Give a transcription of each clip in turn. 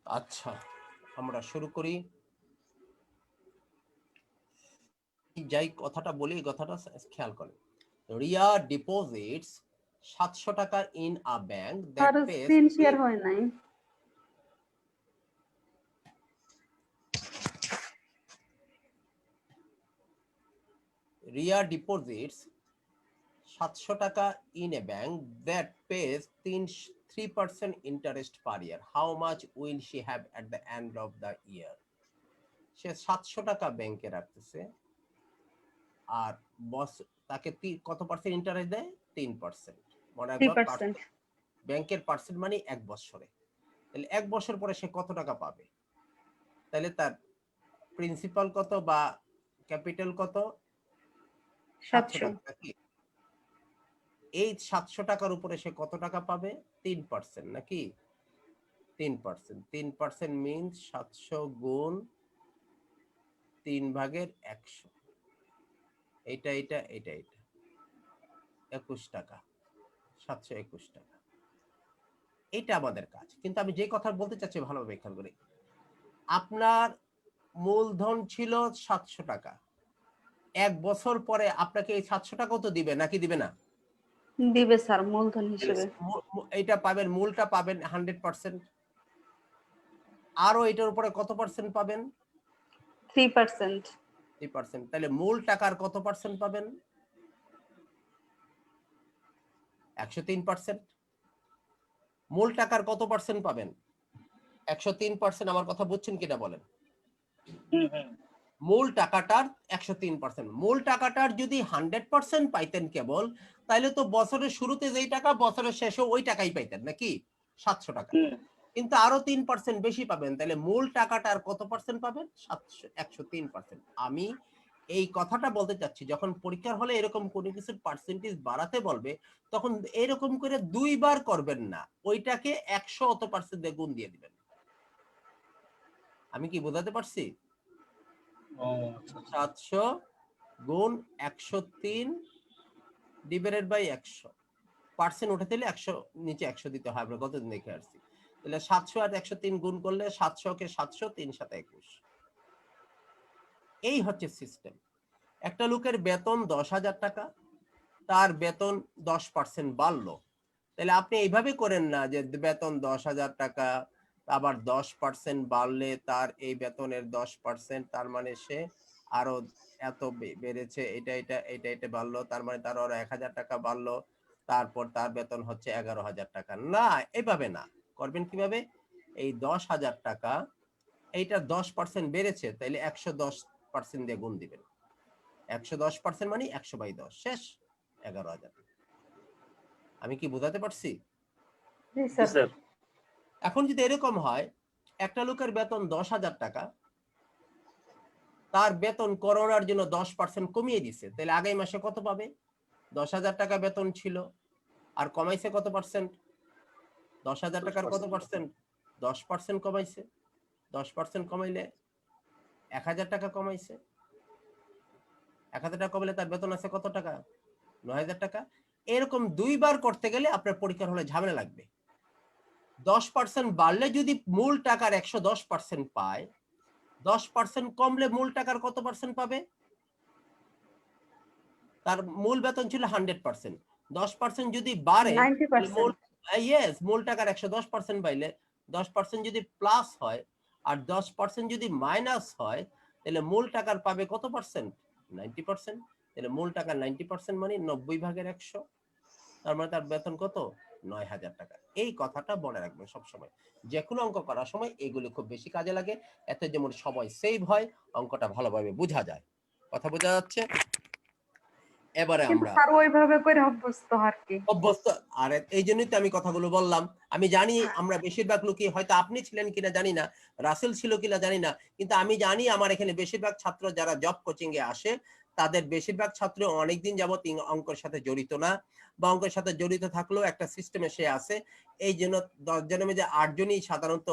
আচ্ছা, আমরা শুরু করি। যাই কথাটা বলি, এই কথাটা খেয়াল করেন। রিয়া ডিপোজিটস 700 টাকা in a bank that are page screen share হয় নাই। রিয়া ডিপোজিটস 700 টাকা in a bank that pays 3% interest per year. How much will she have at the end of the year? সে 700 টাকা ব্যাংকে রাখতেছে, আর বস তাকে কত পার্সেন্ট ইন্টারেস্ট দেয়? 3%। মনে রাখবা 3%। ব্যাংকের পার্সেন্ট মানে 1 বছরে। তাহলে 1 বছর পরে সে কত টাকা পাবে? তাহলে তার প্রিন্সিপাল কত বা ক্যাপিটাল কত? 700 700। টাকা নাকি? এই 700 টাকার উপরে সে কত টাকা পাবে? 3% নাকি? 3%। 3% মিনস 700 গুণ 3/100। এটা 21 টাকা, 721 টাকা। এটা আমাদের কাজ। কিন্তু আমি যে কথা বলতে চাচ্ছি ভালোভাবে খেয়াল করি। আপনার মূলধন ছিল 700 টাকা। 1 বছর পরে আপনাকে এই 700 টাকাও তো দিবে নাকি দিবে না? দিবে স্যার মূলধন হিসেবে। এইটা পাবেন, মূলটা পাবেন 100%। আরো এটার উপরে কত পার্সেন্ট পাবেন? 3%। 3%। তাহলে মূল টাকার কত পার্সেন্ট পাবেন? 103%। মূল টাকার কত পার্সেন্ট পাবেন? 103%। আমার কথা বুঝছেন কিনা বলেন? মূল টাকাটার 103%। মূল টাকাটার যদি 100% পাইতেন কেবল, তাহলে তো বছরের শুরুতে যেই টাকা বছরের শেষে ওই টাকাই পাইতেন নাকি? 700 টাকা। কিন্তু আরো 3% বেশি পাবেন। তাহলে মূল টাকাটার কত পার্সেন্ট পাবেন? 103%। আমি এই কথাটা বলতে চাচ্ছি, যখন পরীক্ষার হলে এরকম কোনো কিছুর পার্সেন্টেজ বাড়াতে বলবে, তখন এরকম করে 2 বার করবেন না, ওইটাকে 100% দিয়ে গুণ দিয়ে দিবেন। আমি কি বোঝাতে পারছি? 700 গুণ 103 ডিভাইডেড বাই 100। পার্সেন্ট উঠে দিলে 100 নিচে 100 দিতে হয়, আমরা কতদিন দেখে আসছি। তাহলে 700 আর 103 গুণ করলে 700 কে 700, 3 7 21। এই হচ্ছে সিস্টেম। একটা লোকের বেতন 10,000 টাকা, তার বেতন 10% বাড়লো। তাহলে আপনি এইভাবে করেন না যে বেতন 10,000 টাকা, আবার 10% বাড়লে তার এই বেতনের 10%, তার মানে সে আরো এত বেড়েছে, এটা বাড়লো, তার মানে তার আরো 1,000 টাকা বাড়লো, তারপর তার বেতন হচ্ছে 11,000 টাকা। না, এইভাবে না। করবেন কিভাবে? এই 10,000 টাকা, এইটা 10% বেড়েছে, তাইলে 110% দিয়ে গুণ দিবেন। 110% মানে 100/10, শেষ 11,000। আমি কি বোঝাতে পারছি? জি স্যার। এখন যদি এরকম হয়, একটা লোকের বেতন 10,000 টাকা, তার বেতন করোনার জন্য 10% কমিয়ে দিছে, তাহলে আগামী মাসে কত পাবে? 10,000 টাকা বেতন ছিল, আর কমাইছে কত পার্সেন্ট? 10,000 টাকার কত পার্সেন্ট? 10% কমাইছে। 10% কমাইলে 1,000 টাকা কমাইছে। 1,000 টাকা কমাইলে তার বেতন আছে কত টাকা? 9,000 টাকা। এরকম 2 বার করতে গেলে আপনার পরীক্ষার হলে ঝামেলা লাগবে। 10% বাড়লে যদি মূল টাকার 110% পায়, 10% কমলে মূল টাকার কত পার্সেন্ট পাবে? তার মূল বেতন ছিল 100%। 10% যদি বাড়ে, তাহলে 90%। মূল টাকার 110% বাইলে 10% যদি প্লাস হয় আর 10% যদি মাইনাস হয়, তাহলে মূল টাকার পাবে কত পার্সেন্ট? 90%। তাহলে মূল টাকার 90% মানে 90/100। তার মানে তার বেতন কত? 9,000 টাকা। এই কথাটা মনে রাখবেন সবসময়। যে কোনো অঙ্ক করার সময় এগুলো খুব বেশি কাজে লাগে, এতে যেমন সময় সেভ হয়, অঙ্কটা ভালোভাবে বোঝা যায়। কথা বোঝা যাচ্ছে? এবারে কিন্তু আমরা স্যার ওইভাবে করে অভ্যস্ত আর কি। অভ্যস্ত, আর এই জন্যই তো আমি কথাগুলো বললাম। আমি জানি আমরা বেশিরভাগ লোকই, হয়তো আপনি ছিলেন কিনা জানি না, রাসেল ছিল কিনা জানি না, কিন্তু আমি জানি আমার এখানে বেশিরভাগ ছাত্র যারা জব কোচিং এ আসে, তাদের বেশিরভাগ ছাত্র অনেকদিন যাবত অঙ্কের সাথে জড়িত না, বা অঙ্কের সাথে জড়িত থাকলেও একটা সিস্টেমে সে আছে। এই জন্য 10 জনের মধ্যে 8 জনই সাধারণত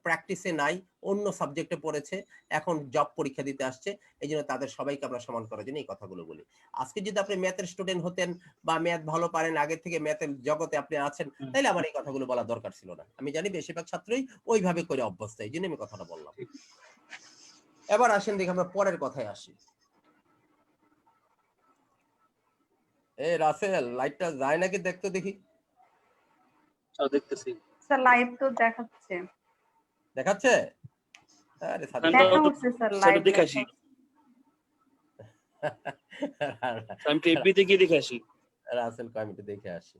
প্র্যাকটিসে নাই, অন্য সাবজেক্টে পড়েছে, এখন জব পরীক্ষা দিতে আসছে, এই জন্য তাদের সবাইকে আমরা সমান করার জন্য এই কথাগুলো বলি। আজকে যদি আপনি ম্যাথের স্টুডেন্ট হতেন বা ম্যাথ ভালো পারেন, আগে থেকে ম্যাথের জগতে আপনি আছেন, তাহলে আমার এই কথাগুলো বলা দরকার ছিল না। আমি জানি বেশিরভাগ ছাত্রই ওইভাবে করে অভ্যস্ত, এই জন্য আমি কথাটা বললাম। এবার আসেন দেখি আমরা পরের কথায় আসি। রাসেল, লাইটটা যায় নাকি দেখতো দেখি। দেখতেছি স্যার লাইভ তো দেখাচ্ছে। দেখাচ্ছে? আরে দেখা উঠছে স্যার, লাইভ দেখে আসি। আমি টিভিতে গিয়ে দেখে আসি। রাসেল কমিটি দেখে আসি।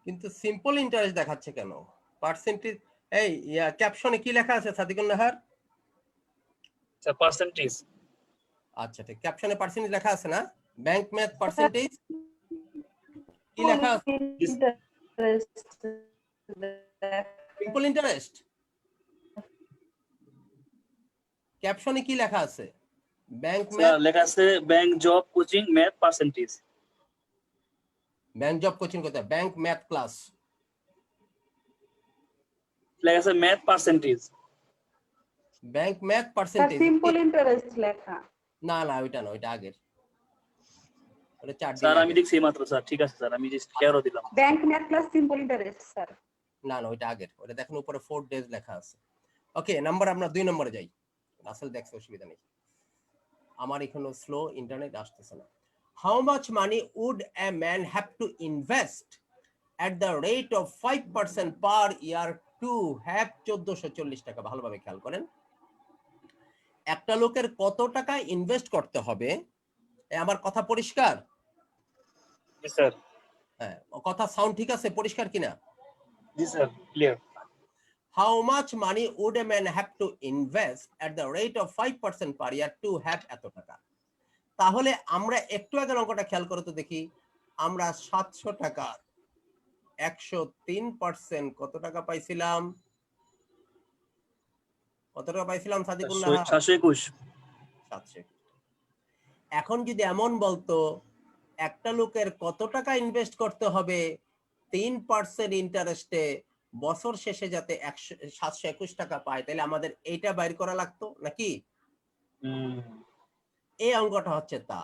কিন্তু সিম্পল ইন্টারেস্ট দেখাচ্ছে কেন? পার্সেন্টেজ এই ক্যাপশনে কি লেখা আছে সাদিকুল নাহার? Sir percentage. আচ্ছা ঠিক, ক্যাপশনে পার্সেন্টেজ লেখা আছে না? ব্যাংক ম্যাথ পার্সেন্টেজ কি লেখা আছে? সিম্পল ইন্টারেস্ট ক্যাপশনে কি লেখা আছে? ব্যাংক স্যার ম্যাথ, লেখা আছে bank job coaching math percentage. Bank job coaching কোথায়? ব্যাংক ম্যাথ ক্লাস লেখা আছে math percentage. Bank math sir percentage. Simple interest লেখা। না না, ওইটা না, ওইটা আগের, ওটা 4 দিন স্যার আমি আগে। দেখছি মাত্র স্যার, ঠিক আছে স্যার, আমি জাস্ট শেয়ারও দিলাম। Bank math class simple interest sir. না না, ওইটা আগের, ওটা দেখুন উপরে 4 ডেজ লেখা আছে। ওকে, নাম্বার আমরা 2 নম্বরে যাই। রাসেল দেখছে, অসুবিধা নেই, আমার এখানে স্লো ইন্টারনেট আসতেছে না। How much money would a man have to invest at the rate of 5% per year to have 1440 টাকা। ভালোভাবে খেয়াল করেন, একটা লোকের কত টাকা ইনভেস্ট করতে হবে? আমার কথা পরিষ্কার? জি স্যার। হ্যাঁ, কথা সাউন্ড ঠিক আছে, পরিষ্কার কিনা? জি sir, clear. How much money would a man have to invest at the rate of 5% per year to have এত টাকা? তাহলে আমরা একটু আগে অঙ্কটা খেয়াল করে তো দেখি, আমরা 700 টাকা 103% কত টাকা পাইছিলাম? কত টাকা পাইছিলাম সাদিকুল নাহার? 721। 700। এখন যদি এমন বলতো একটা লোকের কত টাকা ইনভেস্ট করতে হবে 3% ইন্টারেস্টে, বছর শেষে যাতে 721 টাকা পায়, তাহলে আমাদের এইটা বাইর করা লাগতো নাকি? এই অঙ্কটা হচ্ছে তা।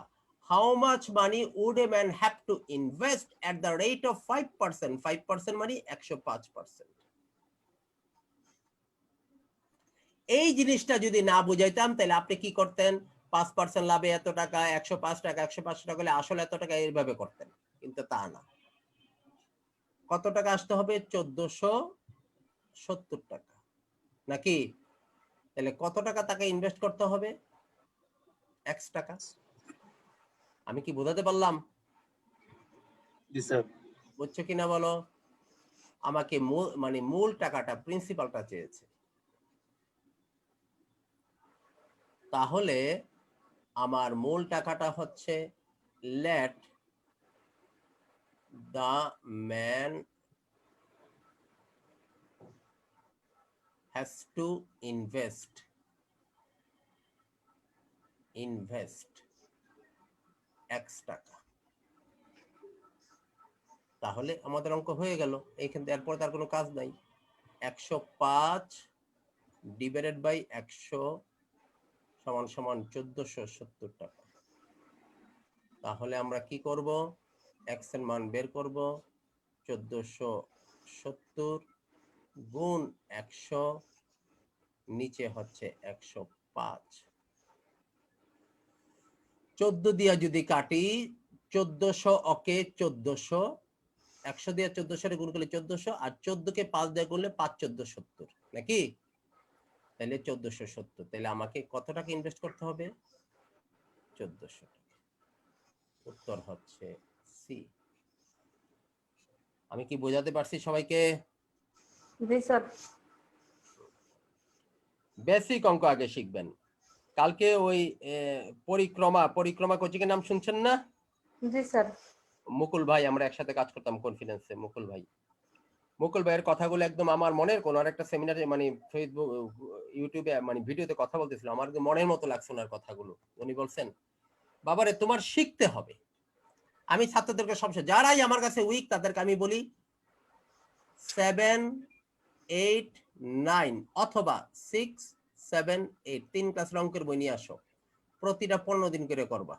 How much money would a man have to invest at the rate of 5%? 5% মানে 105%। এই জিনিসটা যদি না বুঝাইতাম, তাহলে আপনি কি করতেন? 5% লাভে এত টাকা, 105 টাকা, 105 টাকা হলে আসলে এত টাকা, এইভাবে করতেন। কিন্তু তা না, কত টাকা আসতে হবে? 1470 টাকা নাকি? তাহলে কত টাকা তাকে ইনভেস্ট করতে হবে? X টাকা। আমি কি বোঝাতে পারলাম? জি স্যার। বুঝছো কিনা বলো? আমাকে মূল টাকাটা, প্রিন্সিপালটা চেয়েছে। তাহলে আমার মূল টাকাটা হচ্ছে, late the man has to invest X টাকা। তাহলে আমাদের অঙ্ক হয়ে গেল। এইখান থেকে এরপর তার কোনো কাজ নাই। 105 ডিভাইডেড বাই 100 সমান সমান 1470 টাকা। তাহলে আমরা কি করব? x এর মান বের করব, 1470 গুণ 100, নিচে হচ্ছে 105। 14 দিয়া যদি কাটি, 1400 ওকে 1400, 100 দিয়ে 1400 গুণ করলে 1400, আর 14 কে 5 দিয়ে করলে 5 1470 নাকি? তাহলে 1470। তাহলে আমাকে কত টাকা ইনভেস্ট করতে হবে? 1400 টাকা। উত্তর হচ্ছে সি। আমি কি বোঝাতে পারছি সবাইকে? জি স্যার। বেসিক অঙ্ক আগে শিখবেন, কালকে ওই পরিক্রমা কোচিং এর নাম শুনছেন না? জি স্যার। মুকুল ভাই, আমরা একসাথে কাজ করতাম কনফিডেন্সে। মুকুল ভাইয়ের কথাগুলো একদম আমার মনের কোন আরেকটা সেমিনারে মানে ফেসবুক ইউটিউবে মানে ভিডিওতে কথা বলতেছিল, আমার মনের মতো লাগছে ওনার কথাগুলো। উনি বলছেন, বাবারে তোমার শিখতে হবে। আমি ছাত্রদেরকে সবসময়, যারাই আমার কাছে উইক তাদেরকে আমি বলি 7, 8, 9 অথবা 6, 7, 8 3 ক্লাসের অঙ্কের বই নিয়ে আসো, প্রতিটা 15 দিন করে করবা।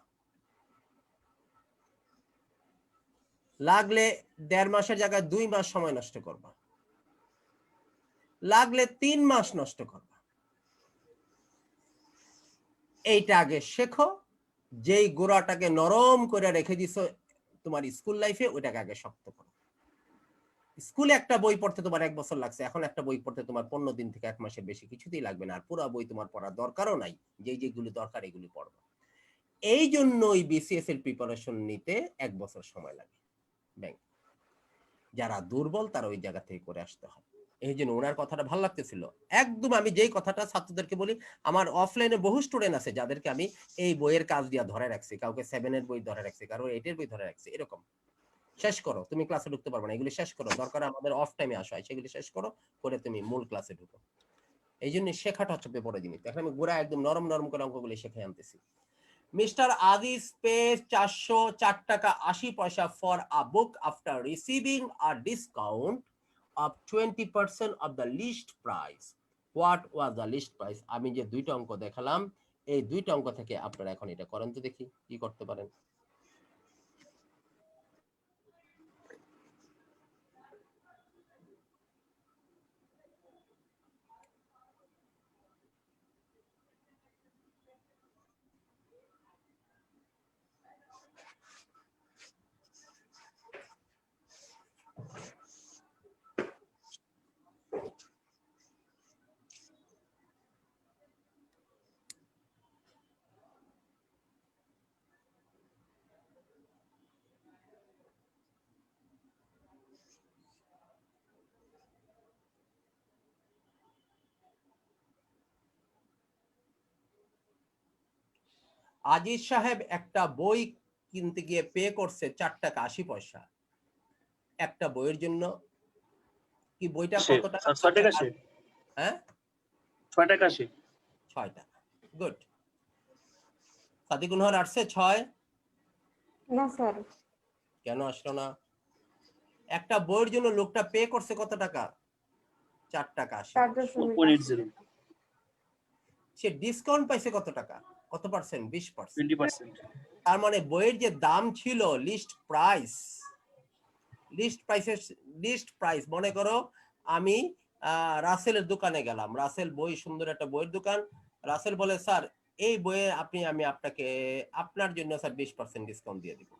লাগলে 1.5 মাসের জায়গায় 2 মাস সময় নষ্ট করবা, লাগলে 3 মাস নষ্ট করবা। এইটা আগে শেখো, যেই গোড়াটাকে নরম করে রেখে দিছো তোমার স্কুল লাইফে, ওইটাকে আগে শক্ত করো। স্কুলে একটা বই পড়তে তোমার 1 বছর লাগছে, এখন একটা বই পড়তে তোমার 15 দিন থেকে 1 মাসের বেশি কিছুতেই লাগবে না। আর পুরো বই তোমার পড়ার দরকারও নাই, যেগুলো দরকার এগুলি পড়বা। এই জন্যই বিসিএস এর প্রিপারেশন নিতে 1 বছর সময় লাগে ব্যাংক। যারা দুর্বল তারা ওই জায়গা থেকে করে আসতে হয়। এই জন্য ওনার কথাটা ভালো লাগতেছিল একদম। আমি যেই কথাটা ছাত্রদেরকে বলি, আমার অফলাইনে বহু স্টুডেন্ট আছে যাদেরকে আমি এই বইয়ের কাজ দিয়া ধরে রাখছি, কাউকে 7 এর বই ধরে রাখছি, কারো 8 এর বই ধরে রাখছি। এরকম শেষ করো, তুমি ক্লাসে ঢুকতে পারবে না, এগুলি শেষ করো, দরকার আমাদের অফ টাইমে আসো, সেগুলি শেষ করো, করে তুমি মূল ক্লাসে ঢুকো। এই জন্য শেখাটা হচ্ছে বড় জিনিস। এখন আমি গোড়া একদম নরম নরম করে অঙ্কগুলি শেখাই আনতেছি। মিস্টার আজিজ pays 404 টাকা 80 পয়সা for a book after receiving a discount of 20% of the list price. What was the list price? আমি যে দুইটা অঙ্ক দেখালাম, এই দুইটা অঙ্ক থেকে আপনারা এখন এটা করেন তো দেখি কি করতে পারেন। আজিজ সাহেব একটা বই কিনতে গিয়ে পে করছে 4 টাকা 80 পয়সা একটা বইয়ের জন্য। কি বইটা কত টাকা? 6 টাকা সে। হ্যাঁ 6 টাকা সে। 6 টাকা। গুড। সাদিকুল হর আসছে 6? না স্যার। কেন আসলো না? একটা বইয়ের জন্য লোকটা পে করছে কত টাকা? 4 টাকা 80 পয়সা। 4.80 সে ডিসকাউন্ট পাইছে কত টাকা? কত পার্সেন্ট? 20%। 20%। তার মানে বইয়ের যে দাম ছিল লিস্ট প্রাইস মনে করো আমি রাসেলের দোকানে গেলাম, রাসেল বই, সুন্দর একটা বইয়ের দোকান। রাসেল বলে, স্যার এই বইয়ে আমি আপনাকে আপনার জন্য স্যার 20% ডিসকাউন্ট দিয়ে দিব।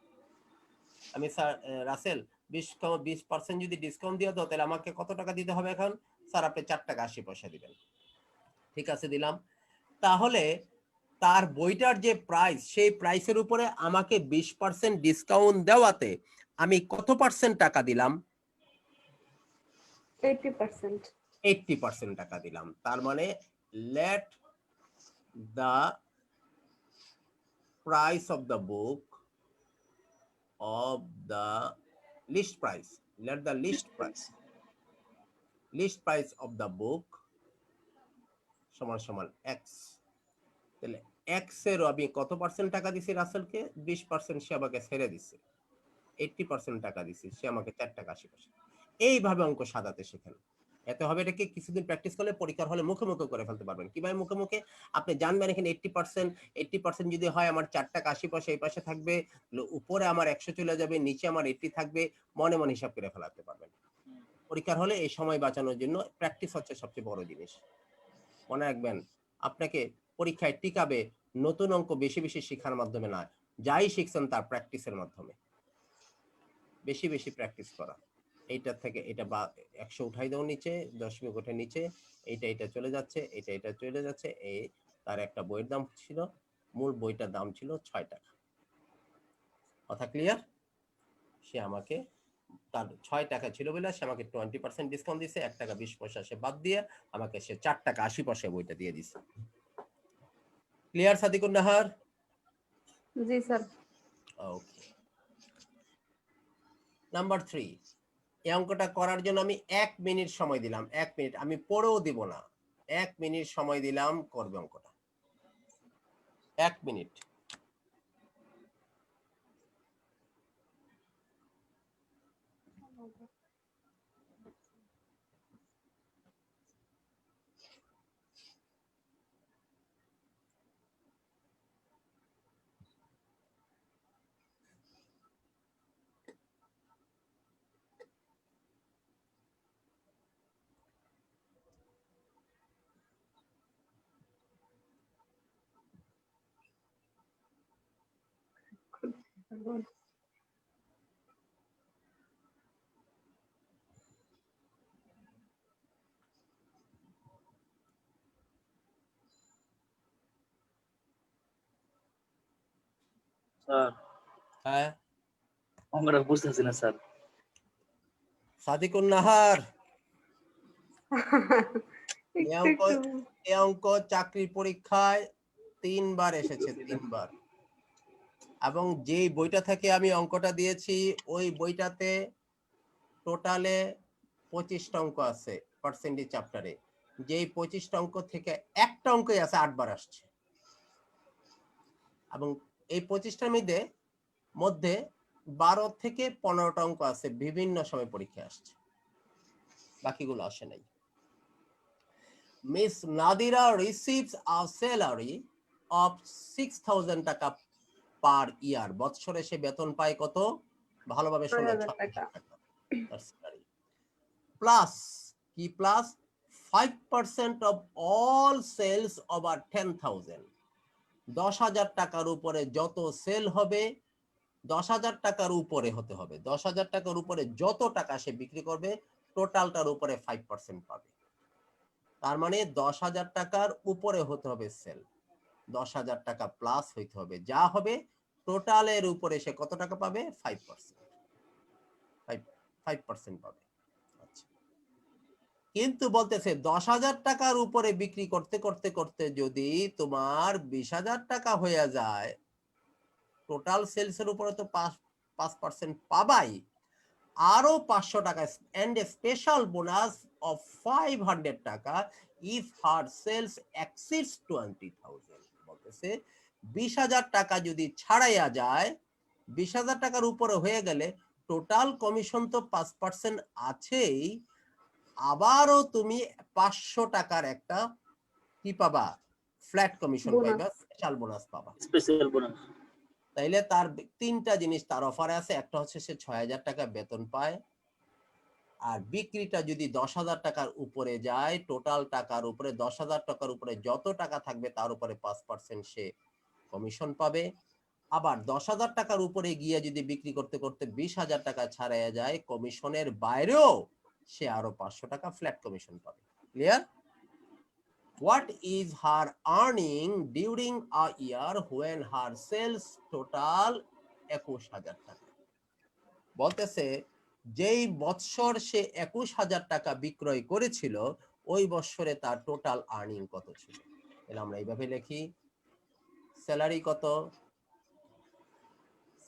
আমি স্যার রাসেল 20% যদি ডিসকাউন্ট দিয়ে দাও তাহলে আমাকে কত টাকা দিতে হবে এখন? স্যার আপনি 4 টাকা 80 পয়সা দিবেন। ঠিক আছে, দিলাম। তাহলে তার বইটার যে প্রাইস, সেই প্রাইসের উপরে আমাকে 20% ডিসকাউন্ট দেওয়াতে আমি কত পার্সেন্ট টাকা দিলাম? 80%। 80% টাকা দিলাম। তার মানে let the price of the book of the list price, let the list price of the book সমান সমান x। তাহলে x এর আমি কত পার্সেন্ট টাকা দিছি রাসেলকে? 20%। সে আমাকে ছেড়ে দিছে, 80% টাকা দিছি, সে আমাকে 4 টাকা 80 পয়সা। এইভাবে অঙ্ক সাজাতে শেখেন। এতে হবে এটাকে কিছুদিন প্র্যাকটিস করলে পরীক্ষার হলে মুখে মুখে করে ফেলতে পারবেন। কিভাবে মুখে মুখে? আপনি জানবেন এখানে 80% যদি হয় আমার 4 টাকা 80 পয়সা এই পাশে থাকবে, উপরে আমার 100 চলে যাবে, নিচে আমার 80 থাকবে, মনে মনে হিসাব করে ফেলাতে পারবেন। পরীক্ষার হলে এই সময় বাঁচানোর জন্য প্র্যাকটিস হচ্ছে সবচেয়ে বড় জিনিস। মনে রাখবেন, আপনাকে পরীক্ষায় টিকাবে নতুন অঙ্ক বেশি বেশি শেখার মাধ্যমে না, যাই শিখছেন তার প্র্যাকটিসের মাধ্যমে। বেশি বেশি প্র্যাকটিস করা। এইটার থেকে এটা বা 100 উঠাই দাও নিচে, 10 উঠে নিচে, এটা চলে যাচ্ছে, এটা চলে যাচ্ছে। এই তার একটা বইয়ের দাম ছিল, মূল বইটার দাম ছিল 6 টাকা। কথা ক্লিয়ার? সে আমাকে তার 6 টাকা ছিল বলে সে আমাকে 20% ডিসকাউন্ট দিয়েছে, 1 টাকা 20 পয়সা সে বাদ দিয়ে আমাকে সে 4 টাকা 80 পয়সা বইটা দিয়ে দিছে। ক্লিয়ার সাদিকুন নাহার? জি স্যার। ওকে। নাম্বার 3, এই অঙ্কটা করার জন্য আমি 1 মিনিট সময় দিলাম। 1 মিনিট, আমি পড়েও দিব না। 1 মিনিট সময় দিলাম, করবে অঙ্কটা। 1 মিনিট। স্যার হ্যাঁ অঙ্কটা বুঝতেছি না স্যার। সাদিকুন নাহার, এই একটু অঙ্ক একটু এই অঙ্ক চাকরির পরীক্ষায় 3 বার এসেছে, 3 বার। এবং যেই বইটা থেকে আমি অঙ্কটা দিয়েছি ওই বইটাতে টোটালে 25টা অঙ্ক আছে পার্সেন্টেজ চ্যাপ্টারে। যেই 25টা অঙ্ক থেকে একটা অঙ্কই আছে 8 বার আসছে। এবং এই 25টার মধ্যে 12 থেকে 15টা অঙ্ক আছে বিভিন্ন সময় পরীক্ষা আসছে, বাকিগুলো আসে নাই। Miss Nadira receives a salary of 6,000 টাকা পার ইয়ার। বৎসরে সে বেতন পায় কত? ভালোভাবে শোনো, 6,000 টাকা। 6,000 টাকা তার স্যালারি। প্লাস কি plus 5% of all sales over 10,000। 10,000 টাকার উপরে যত সেল হবে, 10,000 টাকার উপরে হতে হবে। 10,000 টাকার উপরে যত টাকা সে বিক্রি করবে টোটালটার উপরে 5% পাবে। তার মানে 10,000 টাকার উপরে হতে হবে সেল, 10,000 টাকা প্লাস হইতে হবে, যা হবে টোটালের উপরে সে কত টাকা পাবে? 5%। 5% পাবে। আচ্ছা, কিন্তু বলতেছে 10,000 টাকার উপরে বিক্রি করতে করতে করতে যদি তোমার 20,000 টাকা হয়ে যায়, টোটাল সেলসের উপরে তো 5% পাবাই, আরো 500 টাকা and a special bonus of 500 টাকা ইফ হার সেলস এক্সিডস 20,000। বলতেছে 20,000 টাকা যদি ছাড়াইয়া যায়, 20,000 টাকার উপরে হয়ে গেলে টোটাল কমিশন তো 5% আছেই, আবারও তুমি 500 টাকার একটা কি পাবা? ফ্ল্যাট কমিশন পাইবা, বোনাস। স্পেশাল বোনাস পাবা। Special bonus. তাইলে তার 3টা জিনিস তার অফারে আছে। একটা হচ্ছে সে 6,000 টাকা বেতন পায়, আর বিক্রিটা যদি 10,000 টাকার উপরে যায়, টোটাল টাকার উপরে 10,000 টাকার উপরে যত টাকা থাকবে তার উপরে 5% সে কমিশন পাবে। আবার 10,000 টাকার উপরে গিয়ে যদি বিক্রি করতে করতে 20,000 টাকা ছাড়াইয়া যায়, কমিশনের বাইরেও সে আরো 500 টাকা ফ্ল্যাট কমিশন পাবে। Clear? What is her earning during a year when her sales total 21,000 টাকা? বলতেছে যেই বৎসর সে 21,000 টাকা বিক্রয় করেছিল, ওই বৎসরে তার টোটাল আর্নিং কত ছিল? তাহলে আমরা এইভাবে লিখি, স্যালারি কত?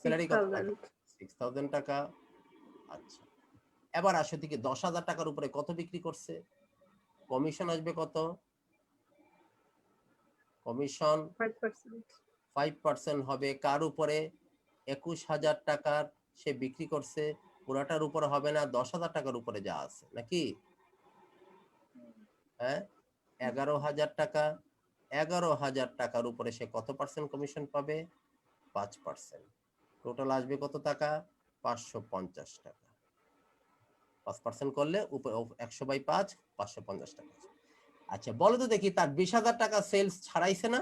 স্যালারি কত টাকা? 6,000। 6,000 টাকা। আচ্ছা, এবার আসে থেকে 10,000 টাকার উপরে কত বিক্রি করছে, কমিশন আসবে কত? কমিশন 5%। 5% হবে কার উপরে? 21,000 টাকার সে বিক্রি করছে, পুরাটার উপরে হবে না, 10,000 টাকার উপরে যা আছে নাকি? হ্যাঁ, 11,000 টাকা। 11,000 টাকার উপরে সে কত পার্সেন্ট কমিশন পাবে? 5%। টোটাল আসবে কত টাকা? 550 টাকা। 5% করলে 100/5 550 টাকা। আচ্ছা বলো তো দেখি, তার 20,000 টাকা সেলস ছাড়াইছে না?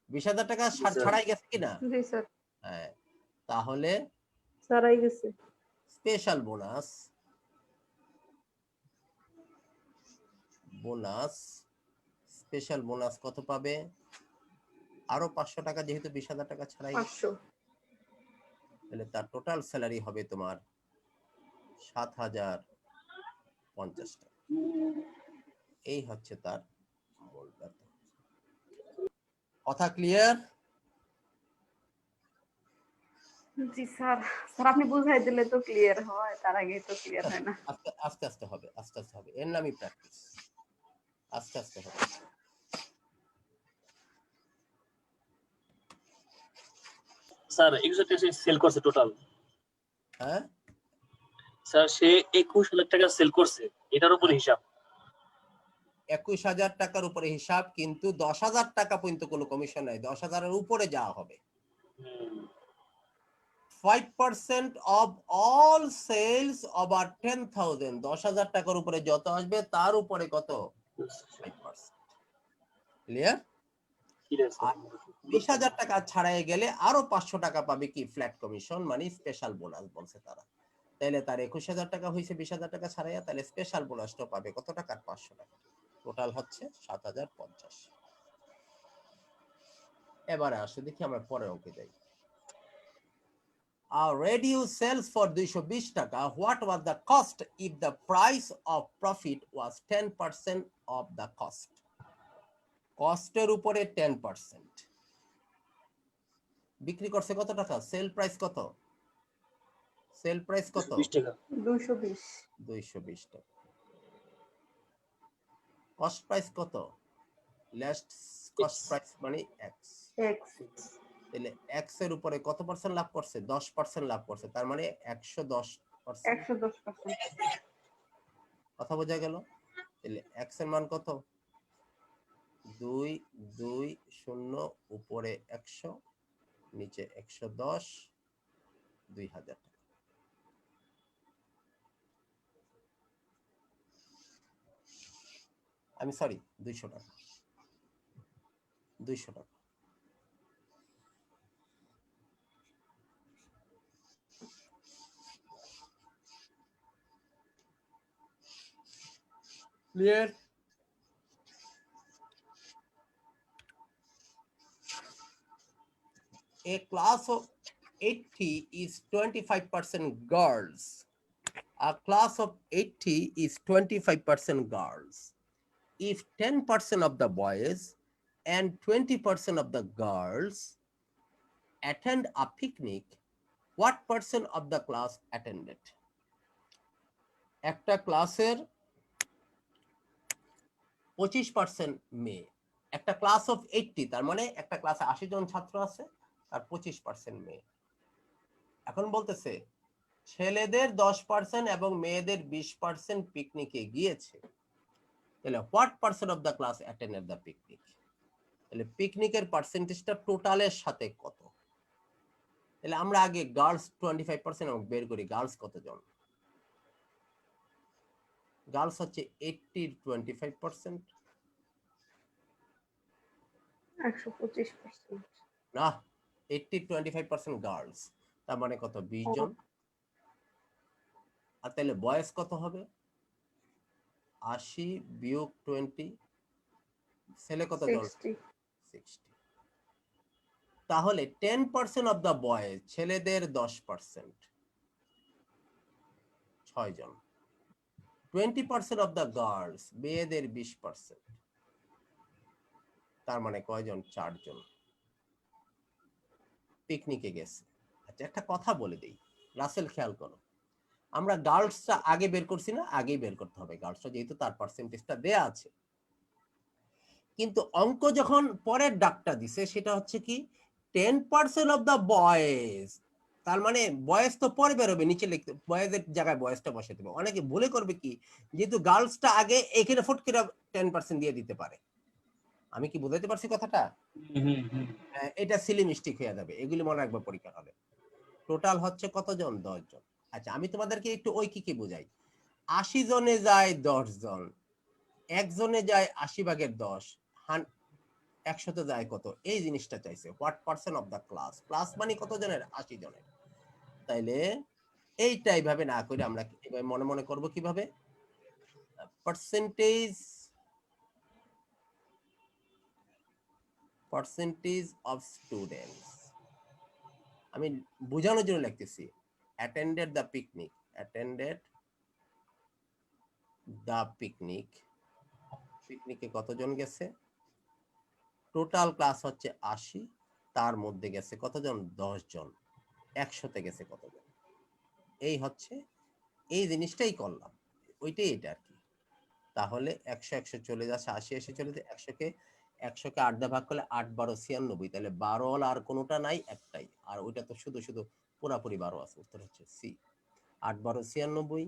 20,000 টাকা জি স্যার। ছাড়াই গেছে কিনা? জি স্যার। হ্যাঁ, তাহলে সারাই গেছে। স্পেশাল বোনাস স্পেশাল বোনাস কত পাবে? আরো 500 টাকা, যেহেতু 20,000 টাকা ছাড়াই গেছে। 500। তাহলে তার টোটাল স্যালারি হবে তোমার 7,050 টাকা। এই হচ্ছে তার মূল বেতন। কথা ক্লিয়ার? জি স্যার, স্যার আপনি বুঝাই দিলে তো ক্লিয়ার হয়, তার আগে তো ক্লিয়ার হয় না। আস্তে আস্তে আস্তে হবে, আস্তে আস্তে হবে, এর নামই প্র্যাকটিস। আস্তে আস্তে হবে। স্যার 21,000 টাকা সেল করছে টোটাল। হ্যাঁ, স্যার সে 21,000 টাকা সেল করছে, এটার উপরে হিসাব। 21,000 টাকার উপরে হিসাব, কিন্তু 10,000 টাকা পর্যন্ত কোনো কমিশন নাই, 10,000-এর উপরে যাওয়া হবে। 5% of all sales over 10,000, 10,000 টাকার উপরে যত আসবে তার উপরে কত? 5%। ক্লিয়ার? আর 20,000 টাকা ছাড়াই গেলে আরো 500 টাকা পাবে কি ফ্ল্যাট কমিশন, মানে স্পেশাল বোনাস বলছে তারা। তাহলে তার 21,000 টাকা হয়েছে 20,000 টাকা ছাড়াইয়া, তাহলে স্পেশাল বোনাসটা পাবে কত টাকা? 500 টাকা। টোটাল হচ্ছে 7,050। এবারে আসো দেখি আমরা পরের অঙ্কে যাই। Reduce sales for 220 টাকা. What was the cost if the price of profit was 10% of the cost? কস্টের উপরে 10%। বিক্রি করছে কত টাকা? সেল প্রাইস কত? সেল প্রাইস কত? 20 টাকা। 220। 220 টাকা। কস্ট প্রাইস কত? লেস্ট কস্ট প্রাইস মানে এক্স। এক্স। তাহলে এক্স এর উপরে কত পার্সেন্ট লাভ করছে? 10% লাভ করছে, তার মানে 110%। 110%। কথা বোঝা গেল? তাহলে এক্স এর মান কত? 220, উপরে 100, নিচে 110, 2,000 টাকা। আমি সরি, 200 টাকা, 200 টাকা। Clear? A class of 80 is 25% girls. A class of 80 is 25% girls. If 10% of the boys and 20% of the girls attend a picnic, what percent of the class attended? একটা ক্লাসের 25% মেয়ে, একটা ক্লাস অফ 80, তার মানে একটা ক্লাসে 80 জন ছাত্র আছে, আর 25% মেয়ে। এখন বলতেছে ছেলেদের 10% এবং মেয়েদের 20% পিকনিকে গিয়েছে। তাহলে what percent of the class attended the picnic? তাহলে পিকনিকের পার্সেন্টেজটা টোটালের সাথে কত? তাহলে আমরা আগে গার্লস 25% এবং বের করি গার্লস কতজন। গার্লস হচ্ছে 80-র 25%। 125%। না, 80-25% গার্লস, তার মানে কত? 20 জন। আর তাহলে বয়েস কত হবে? 80 বিয়োগ 20, ছেলে কত জন? 60। তাহলে 10% অফ দ্য বয়েজ, ছেলেদের 10%, 6 জন। 20% অফ দ্য গার্লস, মেয়েদের 20%, তার মানে কয়জন? 4 জন পিকনিকে গেছে। আচ্ছা, একটা কথা বলে দেই, রাসেল খেয়াল করো, আমরা গার্লসটা আগে বের করছি না? আগেই বের করতে হবে গার্লসটা, যেহেতু তার পার্সেন্টেজটা দেয়া আছে। কিন্তু অঙ্ক যখন পরের ডাকটা দিছে, সেটা হচ্ছে কি 10% অফ দ্য বয়েজ, তার মানে বয়েজ তো পরে বেরোবে, নিচে লিখতে বয়েজের জায়গায় বয়েজটা বসে দেবে। অনেকে ভুলে করবে কি, যেহেতু গার্লসটা আগে, এখানে ফট করে 10% দিয়ে দিতে পারে। আমি কি বুঝাইতে পারছি কথাটা? এটা সিলি মিস্টেক হয়ে যাবে, এগুলি মনে রাখবে পরীক্ষা হবে। টোটাল হচ্ছে কতজন? 10 জন। আচ্ছা, আমি তোমাদেরকে একটু ঐকিকে বোঝাই। 80 জনে যায় 10 জন, একজনে যায় 80/10, 100তে যায় কত? এই জিনিসটা চাইছে, what percent of the class. Class মানে কত জনের? 80 জনের। তাইলে এইটা এইভাবে না করে আমরা এভাবে মনে মনে করব কিভাবে? Percentage of students. আমি বোঝানোর জন্য লিখতেছি attended the picnic, attended the picnic. পিকনিকে কতজন গেছে? টোটাল ক্লাস হচ্ছে 80, তার মধ্যে গেছে কতজন? 10 জন। 100-তে গেছে কতজন? এই হচ্ছে, এই জিনিসটাই করলাম, ওইটাই এটা আর কি। তাহলে 100 চলে যাচ্ছে, 80 চলে যাচ্ছে, 100কে 8 দিয়ে ভাগ করলে 8 12 96, তাহলে 12 হল আর কোনোটা নাই, একটাই। আর ওইটা তো শুধু শুধু পুরাপুরি 12 আছে, উত্তর হচ্ছে সি। 8 12 96,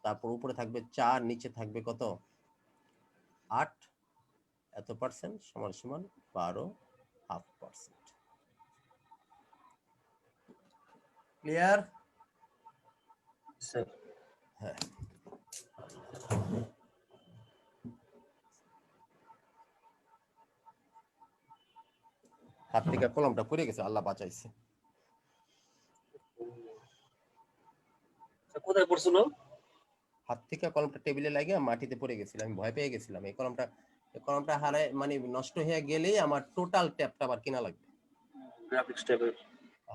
তারপর উপরে থাকবে 4, নিচে থাকবে কত? 8, এত পার্সেন্ট সমান সমান 12.5%। ক্লিয়ার? স্যার হ্যাঁ। হাত থেকে কলমটা পড়ে গেছে, আল্লাহ বাঁচাইছে। কোথায় পড়ছিল? হাত থেকে কলমটা টেবিলে লাগিয়ে মাটিতে পড়ে গেছিলাম, আমি ভয় পেয়ে গেছিলাম। এই কলমটা হারায়, মানে নষ্ট হয়ে গেলেই আমার টোটাল ট্যাবটা আবার কিনা লাগবে। গ্রাফিক্স ট্যাবের।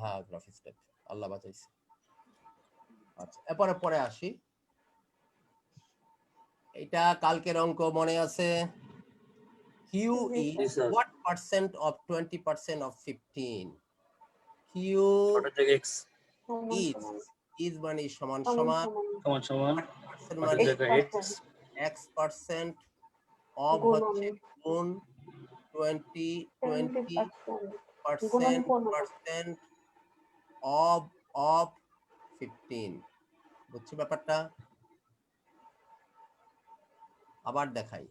হ্যাঁ, গ্রাফিক্স ট্যাব, আল্লাহ বাঁচাইছে। আচ্ছা, এরপরে পরে আসি। এটা কালকের অঙ্ক মনে আছে? Q G is sir. what percent of 20% of 15? Q ওটা থেকে x is মানে সমান সমান সমান, সমান সমান what percent ওটার মানে জায়গায় x x%, of গুণন হচ্ছে গুণ 20% 20% গুণন 15 of 15। বুঝছো ব্যাপারটা? আবার দেখাই।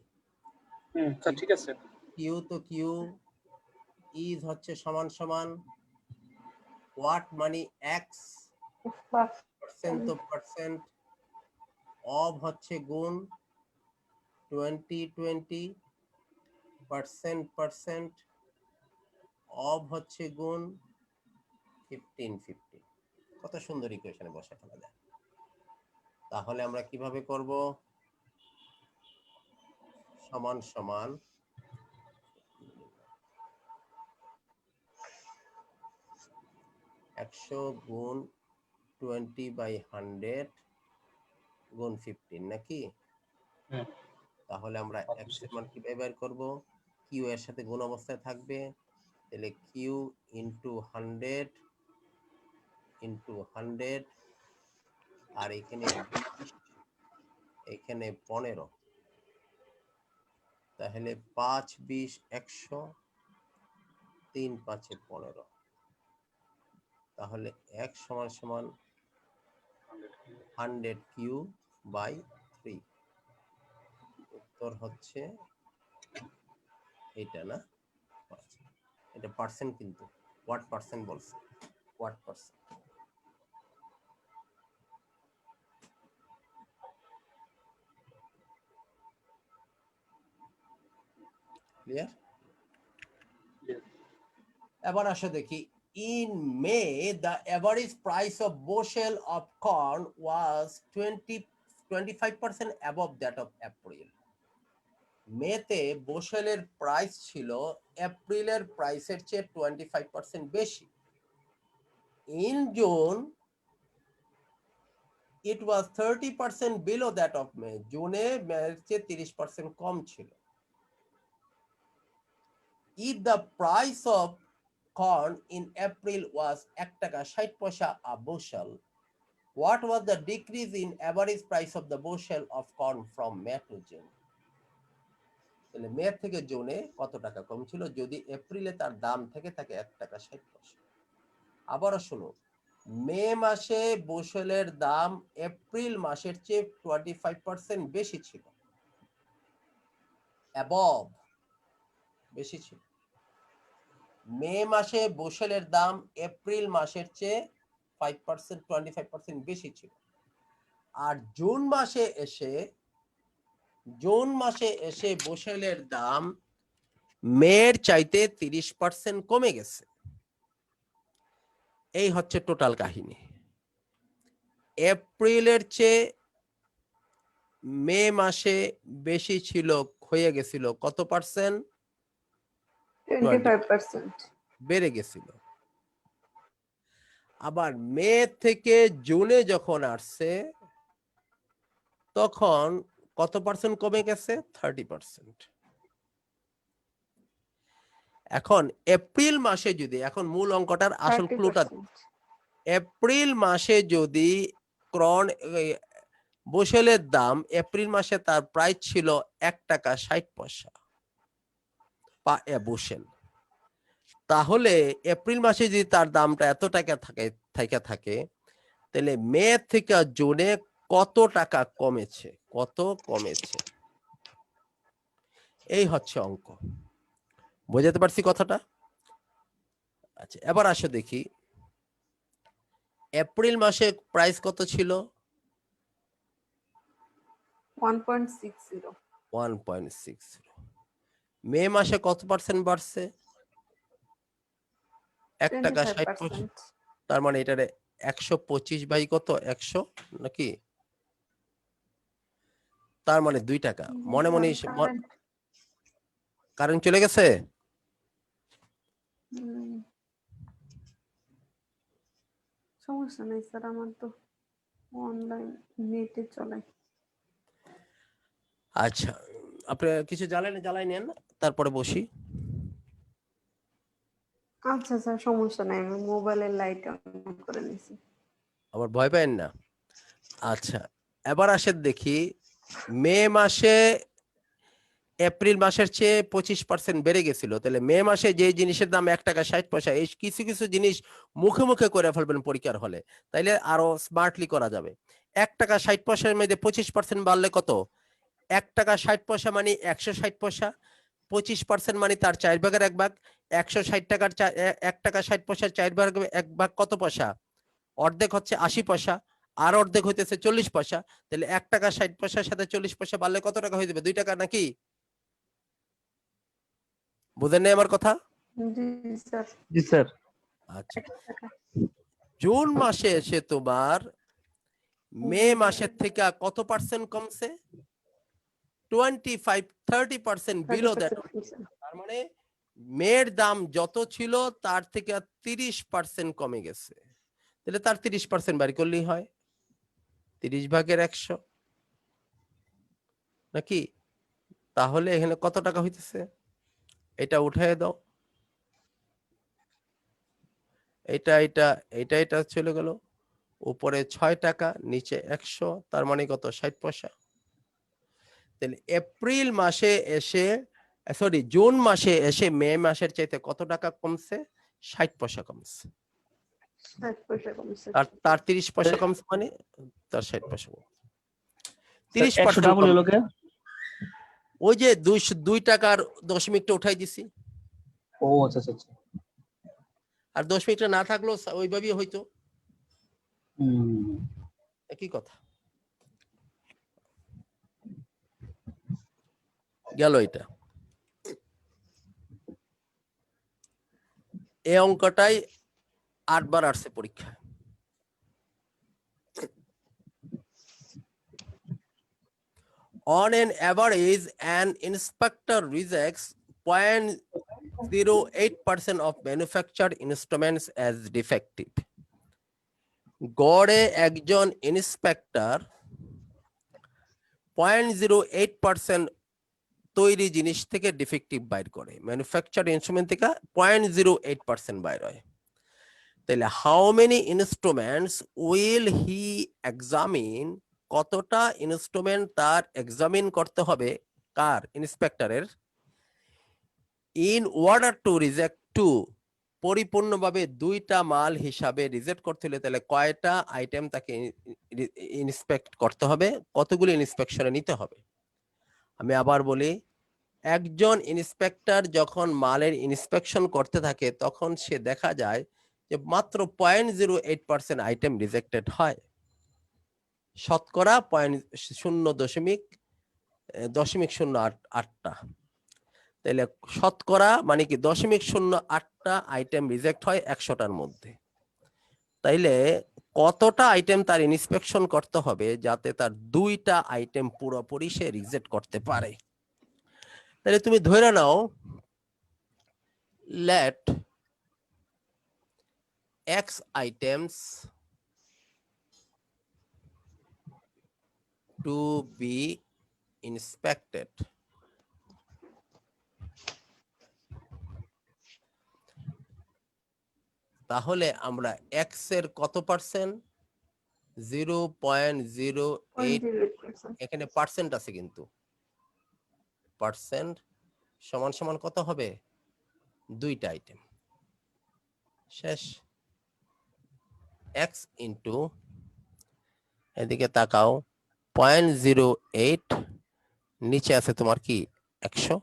স্যার ঠিক আছে। কিউ তো কিউ, ইজ হচ্ছে সমান সমান হোয়াট মানে এক্স, পার্সেন্ট তো পার্সেন্ট, অব হচ্ছে গুণ 20 পার্সেন্ট, অব হচ্ছে গুণ 15। কত সুন্দর ইকুয়েশনে বসে ফেলা যায়। তাহলে আমরা কিভাবে করব? সমান সমান 100 গুণ 20/100 গুণ 15 নাকি? তাহলে আমরা x এর মান কিভাবে বের করব? কিউ এর সাথে গুণ অবস্থায় থাকবে, তাহলে কিউ ইন্টু 100 আর এখানে 20, এখানে 15, তাহলে 5 20 100, 3 5 15, তাহলে x সমান সমান 100 কিউ বাই 3। উত্তর হচ্ছে এটা না? এটা পার্সেন্ট, কিন্তু ওয়াট পার্সেন্ট বলছে, ওয়াট পার্সেন্ট। ক্লিয়ার? এবার আসো দেখি। In May, the average price of bushel of corn was 25% above that of April. মেতে বসেলের প্রাইস ছিল এপ্রিলের প্রাইসের চেয়ে 25% বেশি। In June, it was 30% below that of May. জুনে মের চেয়ে 30% কম ছিল। If the price of corn in April was 1 টাকা 60 পয়সা a bushel, what was the decrease in average price of the bushel of corn from May to June? তাহলে মে থেকে জুনে কত টাকা কম ছিল যদি এপ্রিলে তার দাম থেকে থাকে 1 টাকা 60 পয়সা। আবারও শুনো, মে মাসে বসেলের দাম এপ্রিল মাসের চেয়ে 25% বেশি ছিল, অ্যাবভ, বেশি ছিল। মে মাসে বসেলের দাম এপ্রিল মাসের চেয়ে 25% বেশি ছিল। আর জুন মাসে এসে বসেলের দাম মের চাইতে 30% কমে গেছে। এই হচ্ছে টোটাল কাহিনী। এপ্রিলের চেয়ে মে মাসে বেশি ছিল, হয়ে গেছিল কত পার্সেন্ট? 25% বেড়ে গেছিল। আবার মে থেকে জুনে যখন আসছে তখন কত পার্সেন্ট কমে গেছে? 30%। এখন এপ্রিল মাসে যদি, এখন মূল অঙ্কটার আসল ক্লুটা, 30%। এপ্রিল মাসে যদি ক্রন বসেলের দাম এপ্রিল মাসে তার প্রাইস ছিল 1 টাকা 60 পয়সা বসেল, তাহলে এপ্রিল মাসে যদি তার দামটা এত টাকা থাকে তাহলে মে থেকে জুনে কত টাকা কমেছে, কত কমেছে, এই হচ্ছে অঙ্ক। বোঝাতে পারছি কথাটা? আচ্ছা, এবার আসো দেখি এপ্রিল মাসে প্রাইস কত ছিল? 1.60। 1.60। মে মাসে কত পার্সেন্ট বাড়ছে? 1 টাকা 60 পয়সা। 25%। তার মানে এটারে 125 বাই কত, 100 নাকি? তার মানে 2 টাকা। জি মনে মনে স্যার, কারেন্ট। কারেন্ট চলে গেছে। সমস্যা নেই স্যার, আমার তো অনলাইন নেটে চলে। আচ্ছা, আপনি কিছু জ্বালাই নেন, তারপরে বসি। আচ্ছা স্যার, সমস্যা নাই, আমি মোবাইলের লাইট অন করে নিছি। আবার ভয় পাবেন না। আচ্ছা, এবার আসেন দেখি মে মাসে এপ্রিল মাসের চেয়ে 25% বেড়ে গেছিল, তাহলে মে মাসে যে জিনিসের দাম 1 টাকা 60 পয়সা, এই কিছু কিছু জিনিস মুখে মুখে করে ফেলবেন পরীক্ষার হলে, তাইলে আরো স্মার্টলি করা যাবে। 1 টাকা 60 পয়সার মধ্যে 25% বাড়লে কত? 1 টাকা 60 পয়সা মানে 160 পয়সা, 25% মানে তার 4 ভাগের 1 ভাগ। 160 টাকার 1 টাকা 60 পয়সার 4 ভাগের 1 ভাগ কত পয়সা? অর্ধেক হচ্ছে 80 পয়সা, আর অর্ধেক হইতেছে 40 পয়সা। তাহলে 1 টাকা 60 পয়সার সাথে 40 পয়সা বাড়লে কত টাকা হয়ে যাবে? 2 টাকা নাকি? বুঝেন নাই আমার কথা? জি স্যার। জি স্যার। আচ্ছা, জুন মাসে এসে তোমার মে মাসের থেকে কত পার্সেন্ট কমছে? 30% বিলো দ্যাট। 30%। তার মানে মের দাম যত ছিল তার থেকে 30% কমে গেছে, তাহলে তার 30% বাড়ি করলেই হয়, 30 ভাগের 100 নাকি? তাহলে এখানে কত টাকা হইতেছে? এটা উঠায় দাও, এটা এটা এটা এটা চলে গেল, উপরে 6 টাকা, নিচে 100, তার মানে কত? 60 পয়সা। তাহলে এপ্রিল মাসে এসে, সরি, জুন মাসে এসে মে মাসের চাইতে কত টাকা কমছে? 60 পয়সা কমছে। 60 পয়সা কমছে। আর তার 30 পয়সা কমছে মানে তার 60 পয়সা কমছে। স্যার 100 30% ডাবল কম। হলো কে? ওই যে 2 টাকার 10 মিনিটটা উঠাই দিছি, ও আচ্ছা আচ্ছা আচ্ছা। আর 10 মিনিটটা না থাকলেও ওইভাবেই হইতো, হুম। একই কথা। গেল এটা। এই অঙ্কটাই 8 বার আসছে পরীক্ষায়। On an average, an inspector rejects 0.08% of manufactured instruments as defective. গড়ে একজন ইন্সপেক্টর 0.08% তৈরি জিনিস থেকে ডিফেক্টিভ বাইর করে, ম্যানুফ্যাকচার্ড ইনস্ট্রুমেন্ট থেকে 0.08% বাইর হয়। তাহলে how many instruments will he examine, কতটা ইনস্ট্রুমেন্ট তার এক্সামিন করতে হবে, কার? ইন্সপেক্টরের। In order to reject two, পরিপূর্ণভাবে 2টা মাল হিসাবে রিজেক্ট করতে হলে তাহলে কয়টা আইটেম তাকে ইন্সপেক্ট করতে হবে, কতগুলি ইন্সপেকশনে নিতে হবে? আমি আবার বলি, একজন ইন্সপেক্টর যখন মালের ইন্সপেকশন করতে থাকে তখন সে দেখা যায় যে মাত্র 0.08% আইটেম রিজেক্টেড হয়, শতকরা 0.08টা। তাহলে শতকরা মানে কি 0.08টা আইটেম রিজেক্ট হয় 100টার মধ্যে। তাইলে কতটা আইটেম তার ইন্সপেকশন করতে হবে যাতে তার 2টা আইটেম পুরোপুরি সে রিজেক্ট করতে পারে? তাহলে তুমি ধরে নাও, let X items to be inspected. তাহলে আমরা এক্স এর কত পার্সেন্ট? 0.08। 0.08%। এখানে পার্সেন্ট আছে কিন্তু, পার্সেন্ট সমান সমান কত হবে? দুইটা আইটেম শেষ। এক্স ইন্টু, এদিকে তাকাও, 0.08 নিচে আছে তোমার কি 100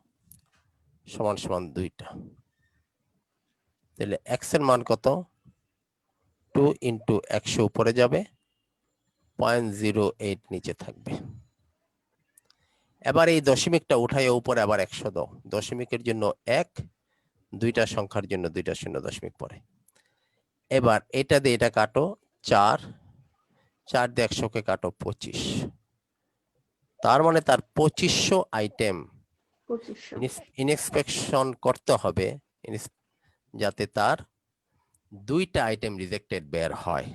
সমান সমান দুইটা। তাহলে এক্স এর মান কত? 2 ইন্টু 100 উপরে যাবে, 0.08 নিচে থাকবে। এবার এই দশমিকটা উঠাই উপরে আবার 100 দাও। দশমিকের জন্য 1, দুইটা সংখ্যার জন্য দুইটা শূন্য দশমিক পরে। এবার এটা দিয়ে এটা কাটো, 4 দিয়ে 100কে কাটো 25। তার মানে তার 2500 আইটেম 2500। ইনস্পেকশন করতে হবে যাতে তার দুইটা আইটেম রিজেক্টেড বের হয়।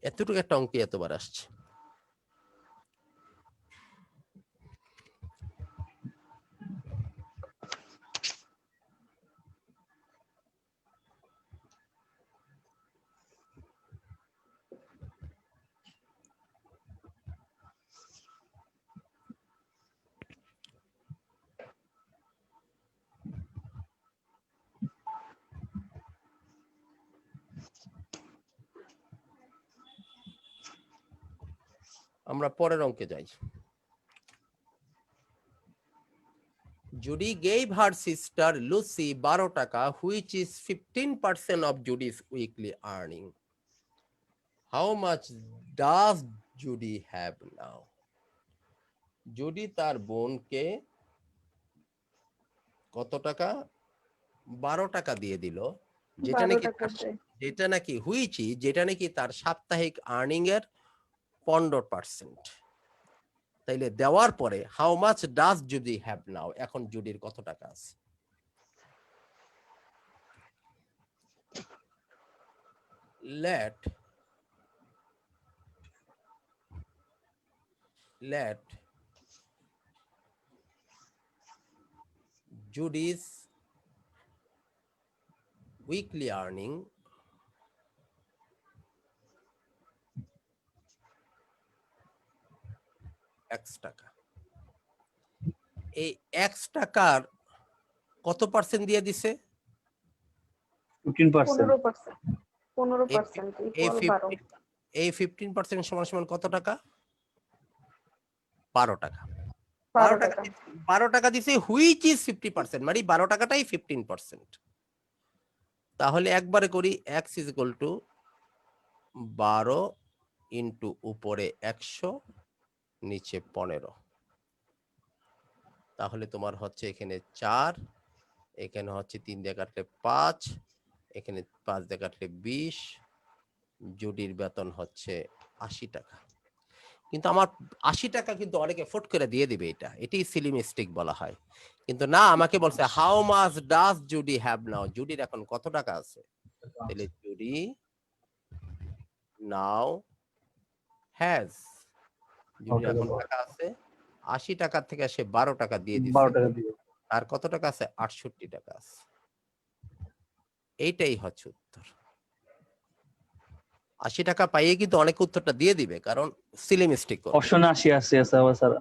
এতটুকু একটা অঙ্কে এতবার আসছে। আমরা পরের অঙ্কে যাই। Judy gave her sister Lucy 12 টাকা, which is 15% of Judy's weekly earning. How much does Judy have now? Judy তার বোনকে কত টাকা? 12 টাকা দিয়ে দিল, যেটা 12 নাকি টাকা দেয়। যেটা নাকি তার সাপ্তাহিক আর্নিং এর 15%। তাইলে দেওয়ার পরে how much does Judy have now, এখন জুডির কত টাকা আছে? let Judy's weekly earning x টাকা। এই x টাকার কত পার্সেন্ট দিয়ে দিছে? 15%। 15%। 15% এই ইকুয়াল 12। এই 15% সমান সমান কত টাকা? 12 টাকা। 12 টাকা। 12 টাকা দিছে, হুইচ ইজ 50%, মানে 12 টাকাটাই 15%। তাহলে একবারে করি, x is equal to 12 into উপরে 100 নিচে 15। তাহলে তোমার হচ্ছে এখানে 4, এখানে হচ্ছে 3 দিয়ে কাটলে 5, এখানে 5 দিয়ে কাটলে 20। জুডির বেতন হচ্ছে 80 টাকা। কিন্তু আমার 80 টাকা কিন্তু অনেকে ফুট করে দিয়ে দিবে, এটাই সিলি মিস্টেক বলা হয়। কিন্তু না, আমাকে বলছে how much does Judy have now, জুডির এখন কত টাকা আছে? তাহলে জুডি নাও হ্যাজ, জুডির এখন টাকা আছে 80 টাকা থেকে সে 12 টাকা দিয়ে দিচ্ছে। 12 টাকা দিয়ে। আর কত টাকা আছে? 68 টাকা আছে। এইটাই হচ্ছে উত্তর। 80 টাকা পাইয়ে কিন্তু অনেক উত্তরটা দিয়ে দিবে, কারণ সিলি মিস্টেক করবে। অপশনে 80 আছে আবার স্যার।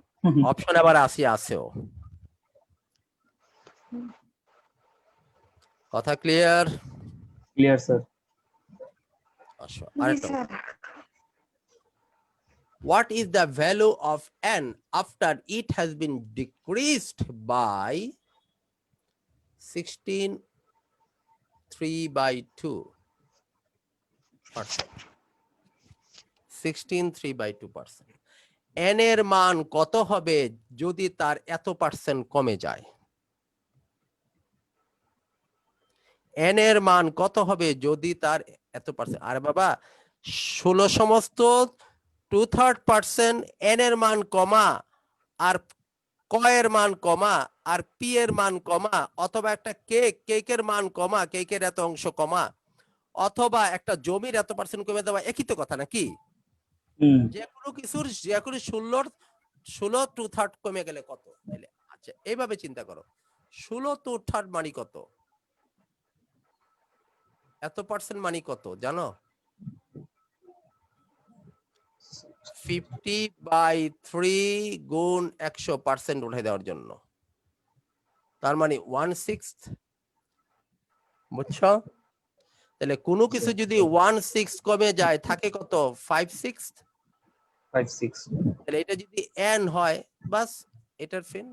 অপশন আবার 80 আছেও। কথা ক্লিয়ার? Clear sir. আসো জি আরেকটা। Sir. What is the value of n after it has been decreased by 16.3/2%? 16.3/2%। n এর মান কত হবে যদি তার এত পার্সেন্ট কমে যায়? n এর মান কত হবে যদি তার এত পার্সেন্ট? আরে বাবা, 16 সমস্ত 2/3% n এর মান কমা, আর ক এর মান কমা, আর পি এর মান কমা, অথবা একটা কেকের মান কমা, কেকের এত অংশ কমা, অথবা একটা জমির এত পার্সেন্ট কমে দেওয়া, একই তো কথা নাকি? যে কোনো কিছুর 16 2/3 কমে গেলে কত? তাইলে আচ্ছা এইভাবে চিন্তা করো, 16 2/3 মানে কত? এত পার্সেন্ট মানে কত জানো? 50/3 গুণ 100% উঠাই দেওয়ার জন্য, তার মানে 1/6। বুঝছো? তাহলে কোনো কিছু যদি 1/6 কমে যায় থাকে কত? 5/6। 5/6 তাহলে এটা যদি n হয় বাস এটার ফিন।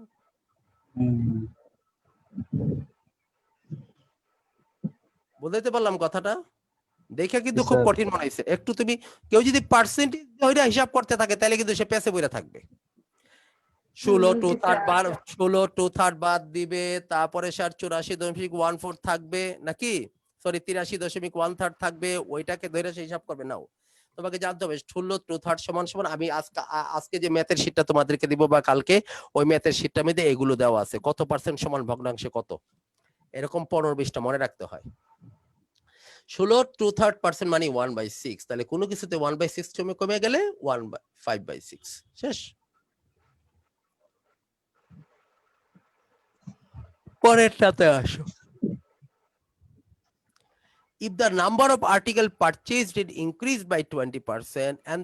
বুঝাইতে পারলাম কথাটা? দেখে কিন্তু খুব কঠিন মনে হয়েছে একটু। তুমি কেউ যদি পার্সেন্টেজ ধরে হিসাব করতে থাকে তাহলে কিন্তু সে পেছে বইরা থাকবে। 16 জি স্যার। 2/3 বাদ দিবে, তারপরে 84.14 থাকবে নাকি, সরি 83.13 থাকবে, ওইটাকে ধরে সে হিসাব করবে নাও। তোমাকে জানতে হবে 16 2/3 সমান সমান, আমি আজকে যে ম্যাথের শীটটা তোমাদেরকে দিব বা কালকে, ওই ম্যাথের শীটটার মধ্যে এগুলো দেওয়া আছে, কত পার্সেন্ট সমান ভগ্নাংশে কত, এরকম 15-20টা মনে রাখতে হয়। 16 2/3% মানে 1/6, তাহলে কোনো কিছুতে 1/6 কমে গেলে 5/6 শেষ। পরেরটাতে আসো। If the number of article purchased did increase by 20% and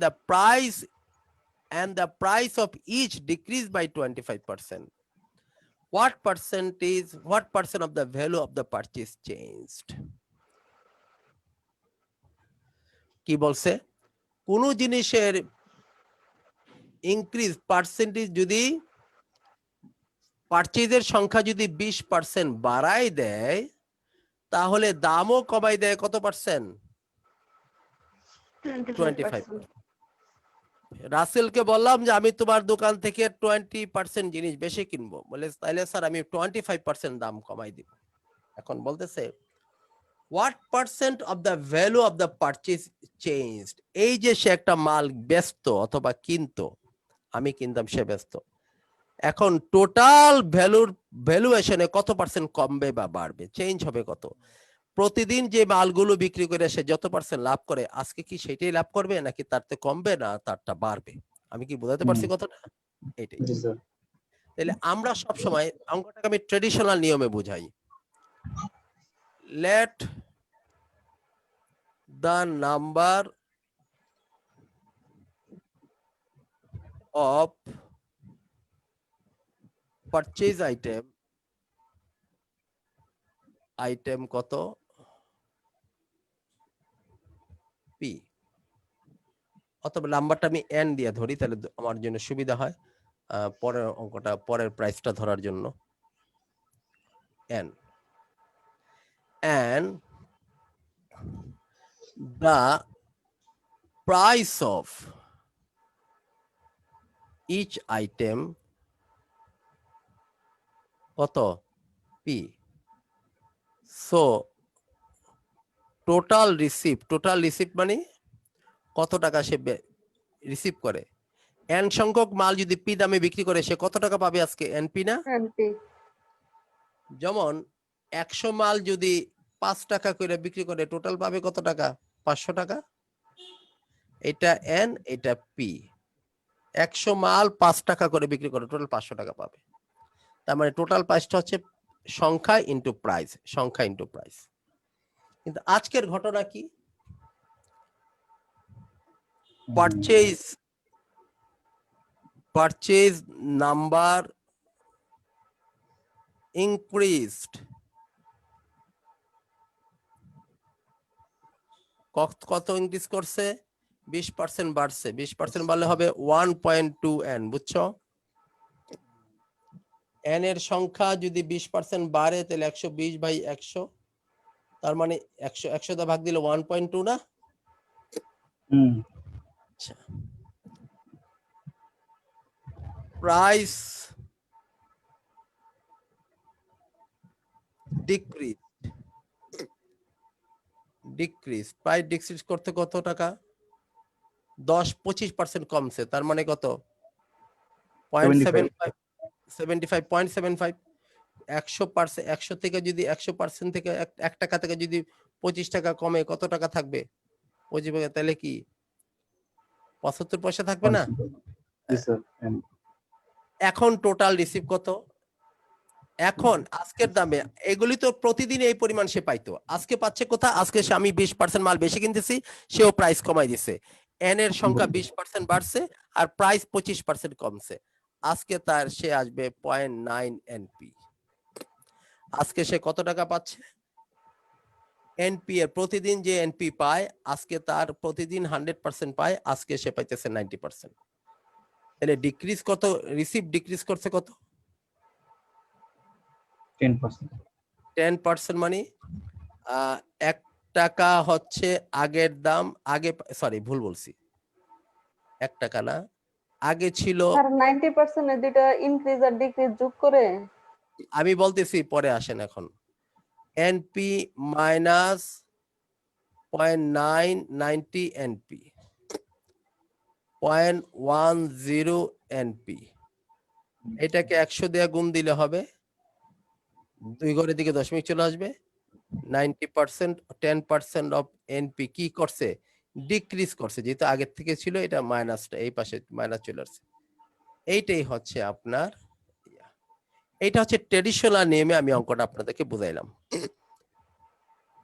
the price of each decreased by 25%, what percent of the value of the purchase changed? কি বলছে? কোন জিনিসের ইনক্রিজ পার্সেন্টেজ যদি পারচেজের সংখ্যা যদি 20% বাড়ায় দেয় তাহলে দামও কমাই দেয় কত পার্সেন্ট? 25%। রাসেলকে বললাম যে আমি তোমার দোকান থেকে 20% জিনিস বেশি কিনবো, বলে তাহলে স্যার আমি 25% দাম কমাই দিব। এখন বলতেছে what percent of the value of the purchase changed? এই যে সে একটা মাল ব্যস্ত অথবা কিনতো, আমি কিনতাম সে ব্যস্ত, এখন টোটাল ভ্যালুয়েশনে কত পার্সেন্ট কমবে বা বাড়বে, চেঞ্জ হবে কত? প্রতিদিন যে মালগুলো বিক্রি করে সে যত পার্সেন্ট লাভ করে আজকে কি সেটাই লাভ করবে নাকি তারতে কমবে না তারটা বাড়বে? আমি কি বোঝাতে পারছি কথাটা? এটাই। তাহলে আমরা সব সময় অঙ্কটাকে আমি ট্রেডিশনাল নিয়মে বুঝাই। Let the number of purchase item কত? P, অথবা নাম্বারটা আমি n দিয়ে ধরি তাহলে আমার জন্য সুবিধা হয় পরের অঙ্কটা, পরের প্রাইসটা ধরার জন্য। n and the price of each item কত? P. So total receipt মানে কত টাকা সে রিসিভ করে। n সংখ্যক মাল যদি p দামে বিক্রি করে সে কত টাকা পাবে আজকে? np না? যেমন 100 মাল যদি 5 টাকা করে বিক্রি করে টোটাল পাবে কত টাকা? 500 টাকা। এটা n, এটা p। 100 মাল 5 টাকা করে বিক্রি করে টোটাল 500 টাকা পাবে। তার মানে টোটাল প্রাইসটা হচ্ছে সংখ্যা ইনটু প্রাইস, সংখ্যা ইনটু প্রাইস। কিন্তু আজকের ঘটনা কি? পারচেজ নাম্বার ইনক্রিজড, কত ইনক্রিজ করছে? 20% বাড়ছে। 20% বাড়লে হবে 1.2 n, বুঝছো? n এর সংখ্যা যদি 20% বাড়ে তাহলে 120/100, তার মানে 100 দা ভাগ দিলে 1.2 না? আচ্ছা, প্রাইস ডিক্রিজ, প্রাইস ডিক্রিজ করতে কত টাকা? 10-25% কমছে, তার মানে কত? 0.75, 75.75। 100 থেকে যদি 100% থেকে 1 টাকা থেকে যদি 25 টাকা কমে কত টাকা থাকবে? 25 টাকা, তাহলে কি 75 পয়সা থাকবে না? এখন টোটাল রিসিভ কত? এখন আজকের দামে এগুলি তো প্রতিদিন এই পরিমাণ সে পাইতো, আজকে পাচ্ছে কোথা? আজকে আমি 20% মাল বেশি কিনতেছি, সেও প্রাইস কমাই দিছে, এন এর সংখ্যা 20% বাড়ছে আর প্রাইস 25% কমছে। আজকে তার সে আসবে 0.9 এনপি। আজকে সে কত টাকা পাচ্ছে? এনপি এর প্রতিদিন যে এনপি পায়, আজকে তার প্রতিদিন 100% পায়, আজকে সে পাইতেছে 90%। তাহলে ডিক্রিজ কত? রিসিভ ডিক্রিজ করছে কত? 10%। 10% মানে 1 টাকা হচ্ছে আগের দাম, আগে সরি ভুল বলছি, 1 টাকা না, আগে ছিল, স্যার 90% এর দুটো ইনক্রিজ আর ডিক্রিজ যোগ করে আমি বলতেছি পরে আসেন এখন, এনপি মাইনাস 0.990 এনপি 0.10 এনপি, এটাকে 100 দিয়ে গুণ দিলে হবে, 2 ঘরের দিকে দশমিক চলে আসবে, 90%, 10% অফ এনপি কি করছে? ডিক্রিজ করছে, যেহেতু আগের থেকে ছিল, এটা মাইনাসটা এই পাশে মাইনাস চলে আসছে। এইটাই হচ্ছে আপনার, এইটা হচ্ছে ট্রেডিশনাল নিয়মে আমি অঙ্কটা আপনাদেরকে বুঝাইলাম,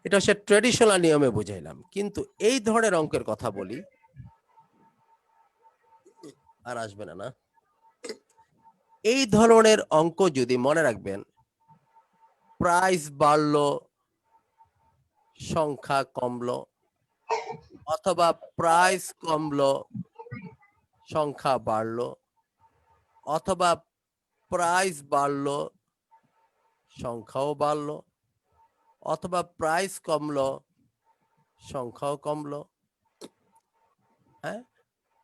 এটা হচ্ছে ট্রেডিশনাল নিয়মে বুঝাইলাম। কিন্তু এই ধরনের অঙ্কের কথা বলি, আর আসবে না, না এই ধরনের অঙ্ক যদি মনে রাখবেন, প্রাইস বাড়লো সংখ্যা কমলো, অথবা প্রাইস কমলো সংখ্যা বাড়লো, অথবা প্রাইস বাড়লো সংখ্যাও বাড়লো, অথবা প্রাইস কমলো সংখ্যাও কমলো। হ্যাঁ,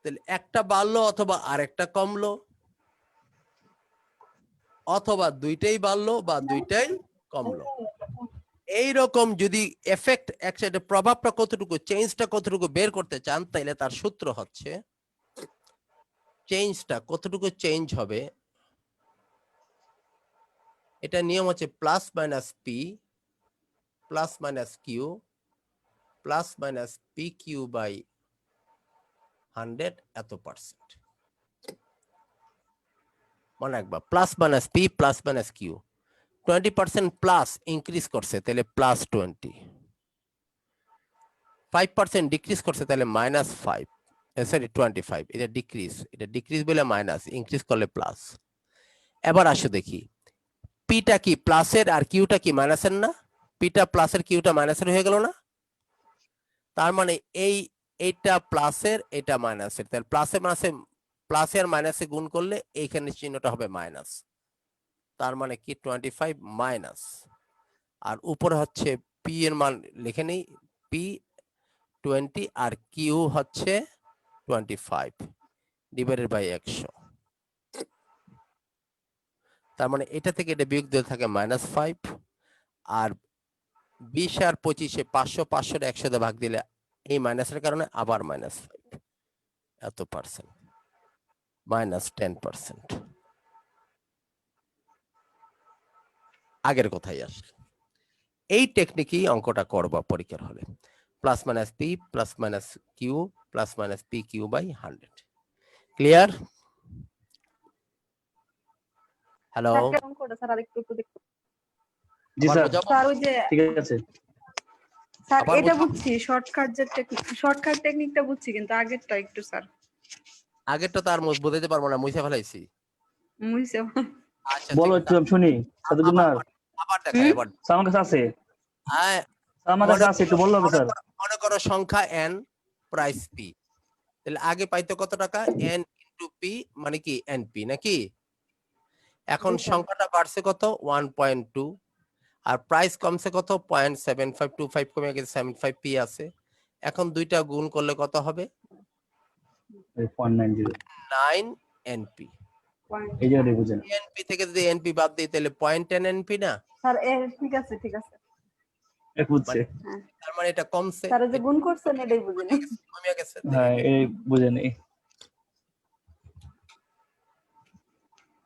তাহলে একটা বাড়লো অথবা আরেকটা কমলো, অথবা দুইটাই বাড়লো বা দুইটাই কমলো। এইরকম যদি এফেক্ট একসাথে, প্রভাবটা কতটুকু, চেঞ্জটা কতটুকু বের করতে চান, তাইলে তার সূত্র হচ্ছে চেঞ্জটা কতটুকু চেঞ্জ হবে, এটা নিয়ম হচ্ছে plus minus P plus minus Q plus minus P Q by 100 এত পার্সেন্ট। মনে রাখবা, plus minus P plus minus Q, 20% plus increase করছে তাহলে প্লাস 20, 5% ডিক্রিজ করছে তাহলে মাইনাস 5, সরি 25, এটা ডিক্রিজ বলে মাইনাস, ইনক্রিজ করলে প্লাস। এবার আসো দেখি, পিটা কি প্লাসের আর কিউটা কি মাইনাসের না? পিটা প্লাসের কিউটা মাইনাসের হয়ে গেল না? তার মানে এইটা প্লাসের, এটা মাইনাসের, তাহলে প্লাসে আর মাইনাসে গুণ করলে এইখানে চিহ্নটা হবে মাইনাস। তার মানে কি 25 মাইনাস, আর উপরে হচ্ছে পি এর মান লিখে নেই, পি 20 আর কিউ হচ্ছে 25 ডিভাইডেড বাই 100। তার মানে এটা থেকে এটা বিয়োগ দিতে থাকে -5, আর 20 আর 25 500 500 100 দিয়ে ভাগ দিলে এই মাইনাসের কারণে আবার -5, এত পার্সেন্ট, -10%। আগের কথাই আসলে এই টেকনিকই অঙ্কটা করবা পরীক্ষার হলে, plus minus P plus minus Q plus minus P Q by 100। Clear? Hello, sir কেমন করে স্যার আরেকটু একটু দেখুন। জি স্যার, স্যার ওই যে ঠিক আছে। স্যার আবার এটা বোঝাও। বুঝছি, শর্টকাট টেকনিকটা বুঝছি, কিন্তু আগেরটা একটু স্যার আগেরটা তো আর বোঝাতে পারবো না, মুছে ফেলাইছি। মুইছে। আচ্ছা ঠিক বলো আছে, একটু আমি শুনি। সাদুজুনার আবার দেখাই এবার। স্যার আমার কাছে আছে, হ্যাঁ, স্যার আমার কাছে আছে, একটু বললো হবে স্যার। মনে করো সংখ্যা n, প্রাইস p, তাহলে আগে পাইতো কত টাকা? n ইনটু p মানে কি np নাকি? এখন জি স্যার। সংখ্যাটা বাড়ছে কত? 1.2, আর প্রাইস কমছে কত? 0.7525 কমে গেছে, 75 p আছে। এখন দুইটা গুণ করলে কত হবে? 0.90 9 np। এই জায়গাটা বুঝেন। np থেকে যদি np বাদ দিই তাহলে 0.10 np না? স্যার ঠিক আছে ঠিক আছে। এক বুঝছে। হ্যাঁ তার মানে এটা কমছে, স্যার ওই যে গুণ করছেন এটাই বুঝিনি। কমে গেছে। হ্যাঁ এই বুঝেন।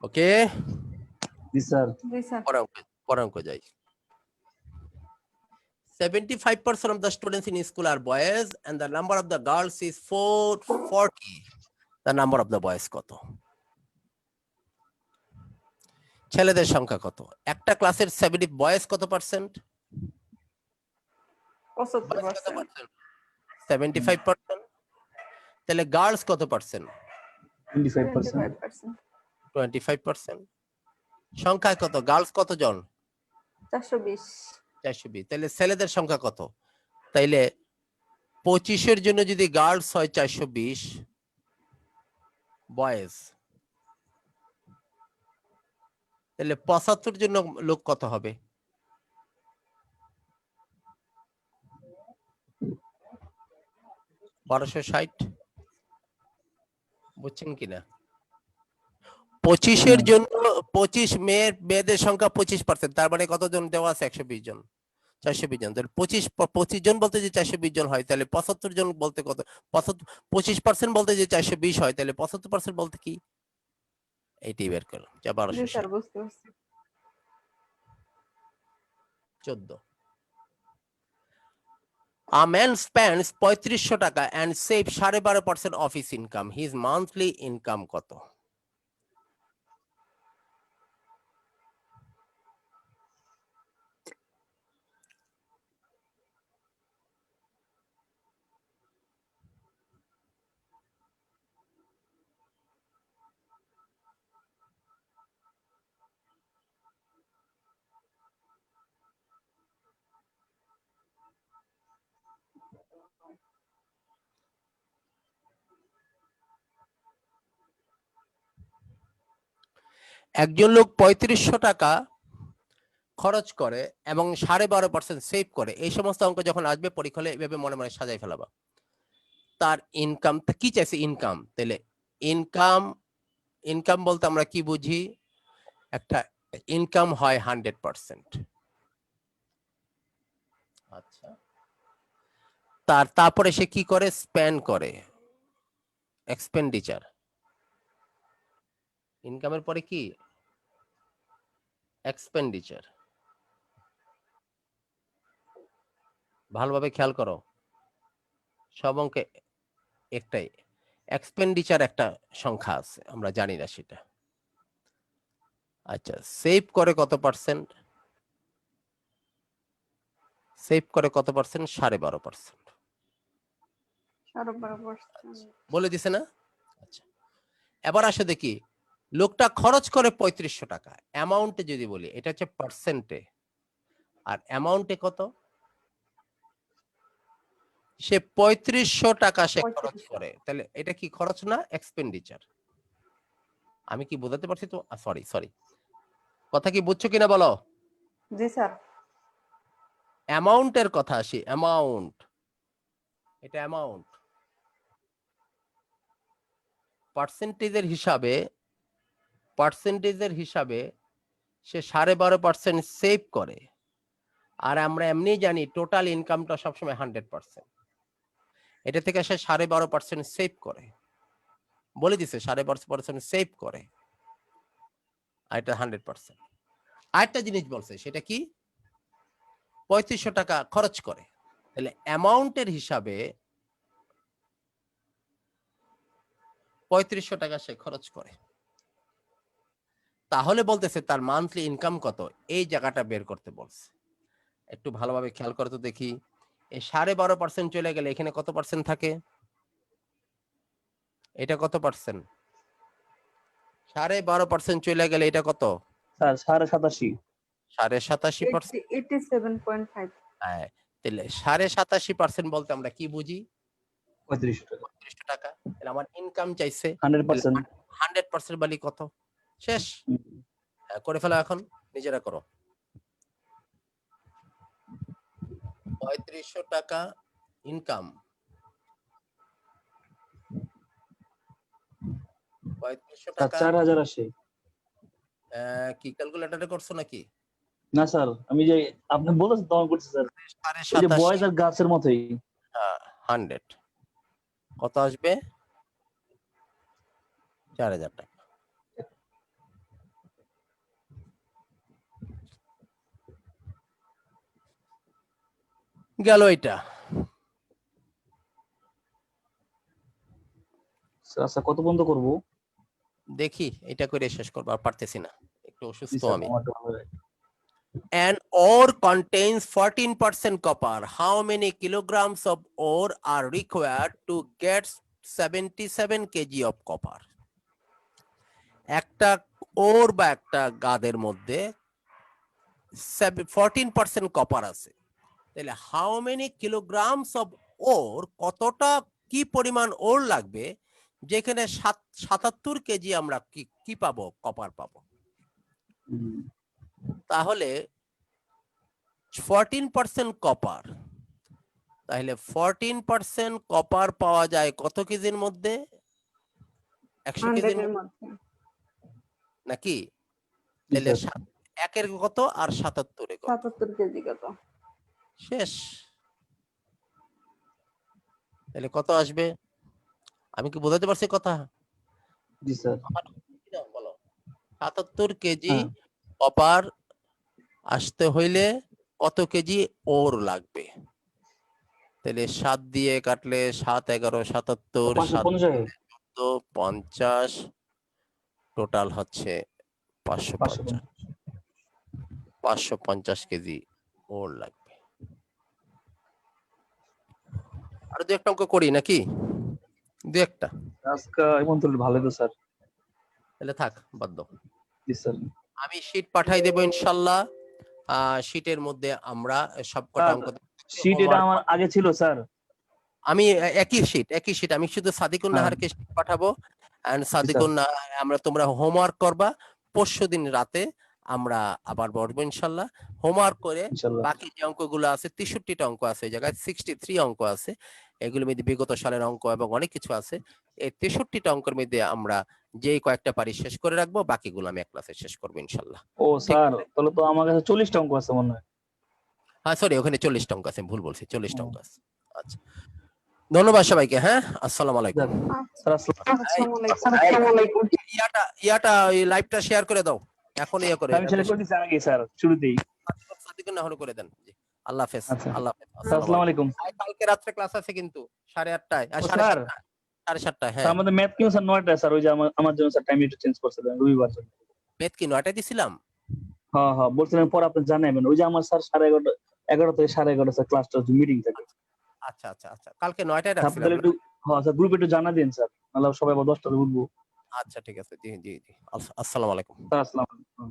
ওকে, জি স্যার। জি স্যার। পরের অঙ্ক যাই। 75% of the students in school are boys and the number of the girls is 440. The number of the boys কত? ছেলেদের সংখ্যা কত? একটা ক্লাসের 70 বয়েজ কত পার্সেন্ট? 75%। 75%। তাহলে গার্লস কত পার্সেন্ট? 25%. 25%। 25%। সংখ্যায় কত? গার্লস কতজন? 420। 420। তাহলে ছেলেদের সংখ্যা কত? তাইলে 25-এর জন্য যদি গার্লস হয় 420 বয়েজ, তাহলে 75 জন্য লোক কত হবে? 1260। বুঝছেন কিনা? 25-এর জন্য 25 মেয়েদের সংখ্যা 25%, তার মানে কতজন দেওয়া আছে? 120 জন। 420 জন। তাহলে 25 জন বলতে যে 420 জন হয়, তাহলে 75 জন বলতে কত? 25% বলতে যে 420 হয়, তাহলে 75% বলতে কি? এইটাই বের করো, যা জি 1260। স্যার, বুঝতে পারছি। 14। A man spends 3500 টাকা and saves 12.5% of his income. His monthly income কত? একজন লোক 3500 টাকা খরচ করে এবং 12.5% সেভ করে। এই সমস্ত অঙ্ক যখন আসবে পরীক্ষা হলে এভাবে মনে মনে সাজাই ফেলাবা। তার ইনকাম কি চাইছে? ইনকাম। তাহলে ইনকাম বলতে আমরা কি বুঝি? একটা ইনকাম হয় 100%। আচ্ছা, তারপরে সে কি করে? স্পেন্ড করে, এক্সপেন্ডিচার। ইনকামের পরে কি? এক্সপেন্ডিচার। ভালোভাবে খেয়াল করো, সব অঙ্কে একটাই এক্সপেন্ডিচার একটা সংখ্যা আছে, আমরা জানি না সেটা। আচ্ছা, সেভ করে কত পার্সেন্ট? সেভ করে কত পার্সেন্ট? 12.5%। 12.5%। বলে দিছে না? আচ্ছা, এবার আসে দেখি লোকটা খরচ করে 3500 টাকা। অ্যামাউন্টে যদি বলি, এটা হচ্ছে পার্সেন্টে, আর অ্যামাউন্টে কত? সে 3500 টাকা সে খরচ 3500। করে, তাহলে এটা কি খরচ না এক্সপেন্ডিচার? আমি কি বোঝাতে পারছি? তো সরি, কথা কি বুঝছো কিনা বলো? জি স্যার। অ্যামাউন্টের কথা আসি, অ্যামাউন্ট, এটা অ্যামাউন্ট। পার্সেন্টেজের হিসাবে সে 12.5% সেভ করে। আর আমরা এমনি জানি টোটাল ইনকামটা সবসময় 100%। এটা থেকে সে 12.5% সেভ করে, বলে দিছে 12.5% সেভ করে, আর এটা 100%। আরেকটা জিনিস বলছে, সেটা কি? 3500 টাকা খরচ করে। তাহলে অ্যামাউন্টের হিসাবে 3500 টাকা সে খরচ করে, তাহলে বলতেছে তার মান্থলি ইনকাম কত, এই জায়গাটা বের করতে বলছে। একটু ভালোভাবে খেয়াল করতে দেখি, এই 12.5% চলে গেলে এখানে কত পার্সেন্ট থাকে? এটা কত পার্সেন্ট? 12.5% চলে গেলে এটা কত? স্যার 87.5। 87.5%। 87.5। হ্যাঁ, তাহলে 87.5% বলতে আমরা কি বুঝি? 3500 টাকা। 3500 টাকা। তাহলে আমার ইনকাম চাইছে 100%। 100% বালি কত? শেষ। করে ফেলো, এখন নিজেরা করো। 3500 টাকা ইনকাম, 3500 স্যার টাকা। 4080। কি ক্যালকুলেটরে করছো নাকি? না স্যার, আমি যে আপনি বলেছেন তখন করছি স্যার। ওই যে 87.5 বয়েজ আর গার্লসের মতোই। 100 কত আসবে? 4000 টাকা। গেল এটা। স্যার আচ্ছা, কত পর্যন্ত করবো? দেখি এটা করে শেষ করবো, আর পারতেছি না। একটু জি অসুস্থ স্যার আমি। আমারটা ভালো হয়। An ore contains 14% copper. How many kilograms of ore are required to get 77 kg of copper? একটা ওর বা একটা গাদের মধ্যে 14% কপার আছে, তাহলে হাউ মেনি কিলোগ্রামস অফ ওর, কতটা কি পরিমাণ ওর লাগবে যেখানে 77 কেজি আমরা কি পাবো, কপার পাবো। হুম, তাহলে 14% কপার, তাহলে 14% কপার পাওয়া যায় কত কেজির মধ্যে, 100 কেজির 100 এর মধ্যে মধ্যে নাকি? জি তাহলে স্যার একের কত আর 77 কত, 77 কেজি কত? শেষ। তাহলে কত আসবে? আমি কি বোঝাতে পারছি কথা? জি স্যার বলো। 77 কেজি হ্যাঁ কপার আসতে হইলে কত কেজি ওর লাগবে? তাহলে 7 দিয়ে কাটলে 7 11 77 7 550 হয় 50, টোটাল হচ্ছে 550 550 550 কেজি ওর লাগবে। আর দু একটা অঙ্ক করি নাকি? দু একটা, আজকে এমন তো ভালো তো স্যার। তাহলে থাক, বাদ দাও। জি স্যার আমি শীট পাঠাই দেবো ইনশাল্লাহ। শীটের মধ্যে আমরা সবকটা স্যার অঙ্ক শীট এটা homework আমার আগে ছিল স্যার। আমি একই শীট আমি শুধু সাদিকুন হ্যাঁ নাহারকে sheet পাঠাবো, এন্ড জি স্যার সাদিকুন আমরা তোমরা হোমওয়ার্ক করবা, পরশুদিন রাতে আমরা আবার বসবো ইনশাল্লাহ। হোমওয়ার্ক করে ইনশাআল্লাহ। বাকি যে অঙ্কগুলো আছে 63টা অঙ্ক আছে, এই জায়গায় 63 অঙ্ক আছে, এগুলোর মধ্যে বিগত সালের অঙ্ক এবং অনেক কিছু আছে। এই 63টা অঙ্কের মধ্যে আমরা যেই কয়েকটা পারি শেষ করে রাখবো, বাকিগুলো আমি এক ক্লাসে শেষ করবো ইনশাল্লাহ। ও ঠিক স্যার আছে? তাহলে তো আমার কাছে 40টা অঙ্ক আছে মনে হয়। হ্যাঁ সরি, ওখানে 40টা অঙ্ক আছে, ভুল বলছি, 40টা ও, অঙ্ক আছে। আচ্ছা, ধন্যবাদ সবাইকে। হ্যাঁ, আসসালামু আলাইকুম। যাক আচ্ছা, স্যার আসসালাম। এই, আসসালামু আলাইকুম। ইয়াটা ওই লাইভটা শেয়ার করে দাও, এখন ইয়ে করে আমি সেটা করে দিচ্ছি আগে স্যার শুরুতেই। সাদিকুন নাহর করে দেন। জি, আল্লাহ হাফেজ। আচ্ছা আল্লাহ হাফেজ, স্যার আসসালামু আসসালামু আলাইকুম। আলাইকুম। আর কালকে রাত্রে ক্লাস আছে কিন্তু 8:30টায় আর ও স্যার 7:30টায়, 7:30টায়। স্যার হ্যাঁ, আমাদের ম্যাথ কিউ স্যার 9টা স্যার, ওই যে আমার জন্য স্যার টাইম একটু চেঞ্জ করছিলেন রবিবার জন্য। বেদ কি 9টায় দিছিলাম? হ্যাঁ হ্যাঁ বলছিলেন পরে আপনি জানাবেন, ওই যে আমার স্যার 11:30 11 থেকে 11:30 স্যার ক্লাসটা মিটিং থাকে। আচ্ছা আচ্ছা আচ্ছা, কালকে 9টায় স্যার আপনি রাখছিলাম তাহলে না? একটু হ্যাঁ স্যার গ্রুপে একটু জানা দিন স্যার, নাহলে সবাই আবার 10টাতে উঠবো। আচ্ছা ঠিক আছে, জি জি জি, আসসালামু আলাইকুম। স্যার আসসালামু আলাইকুম।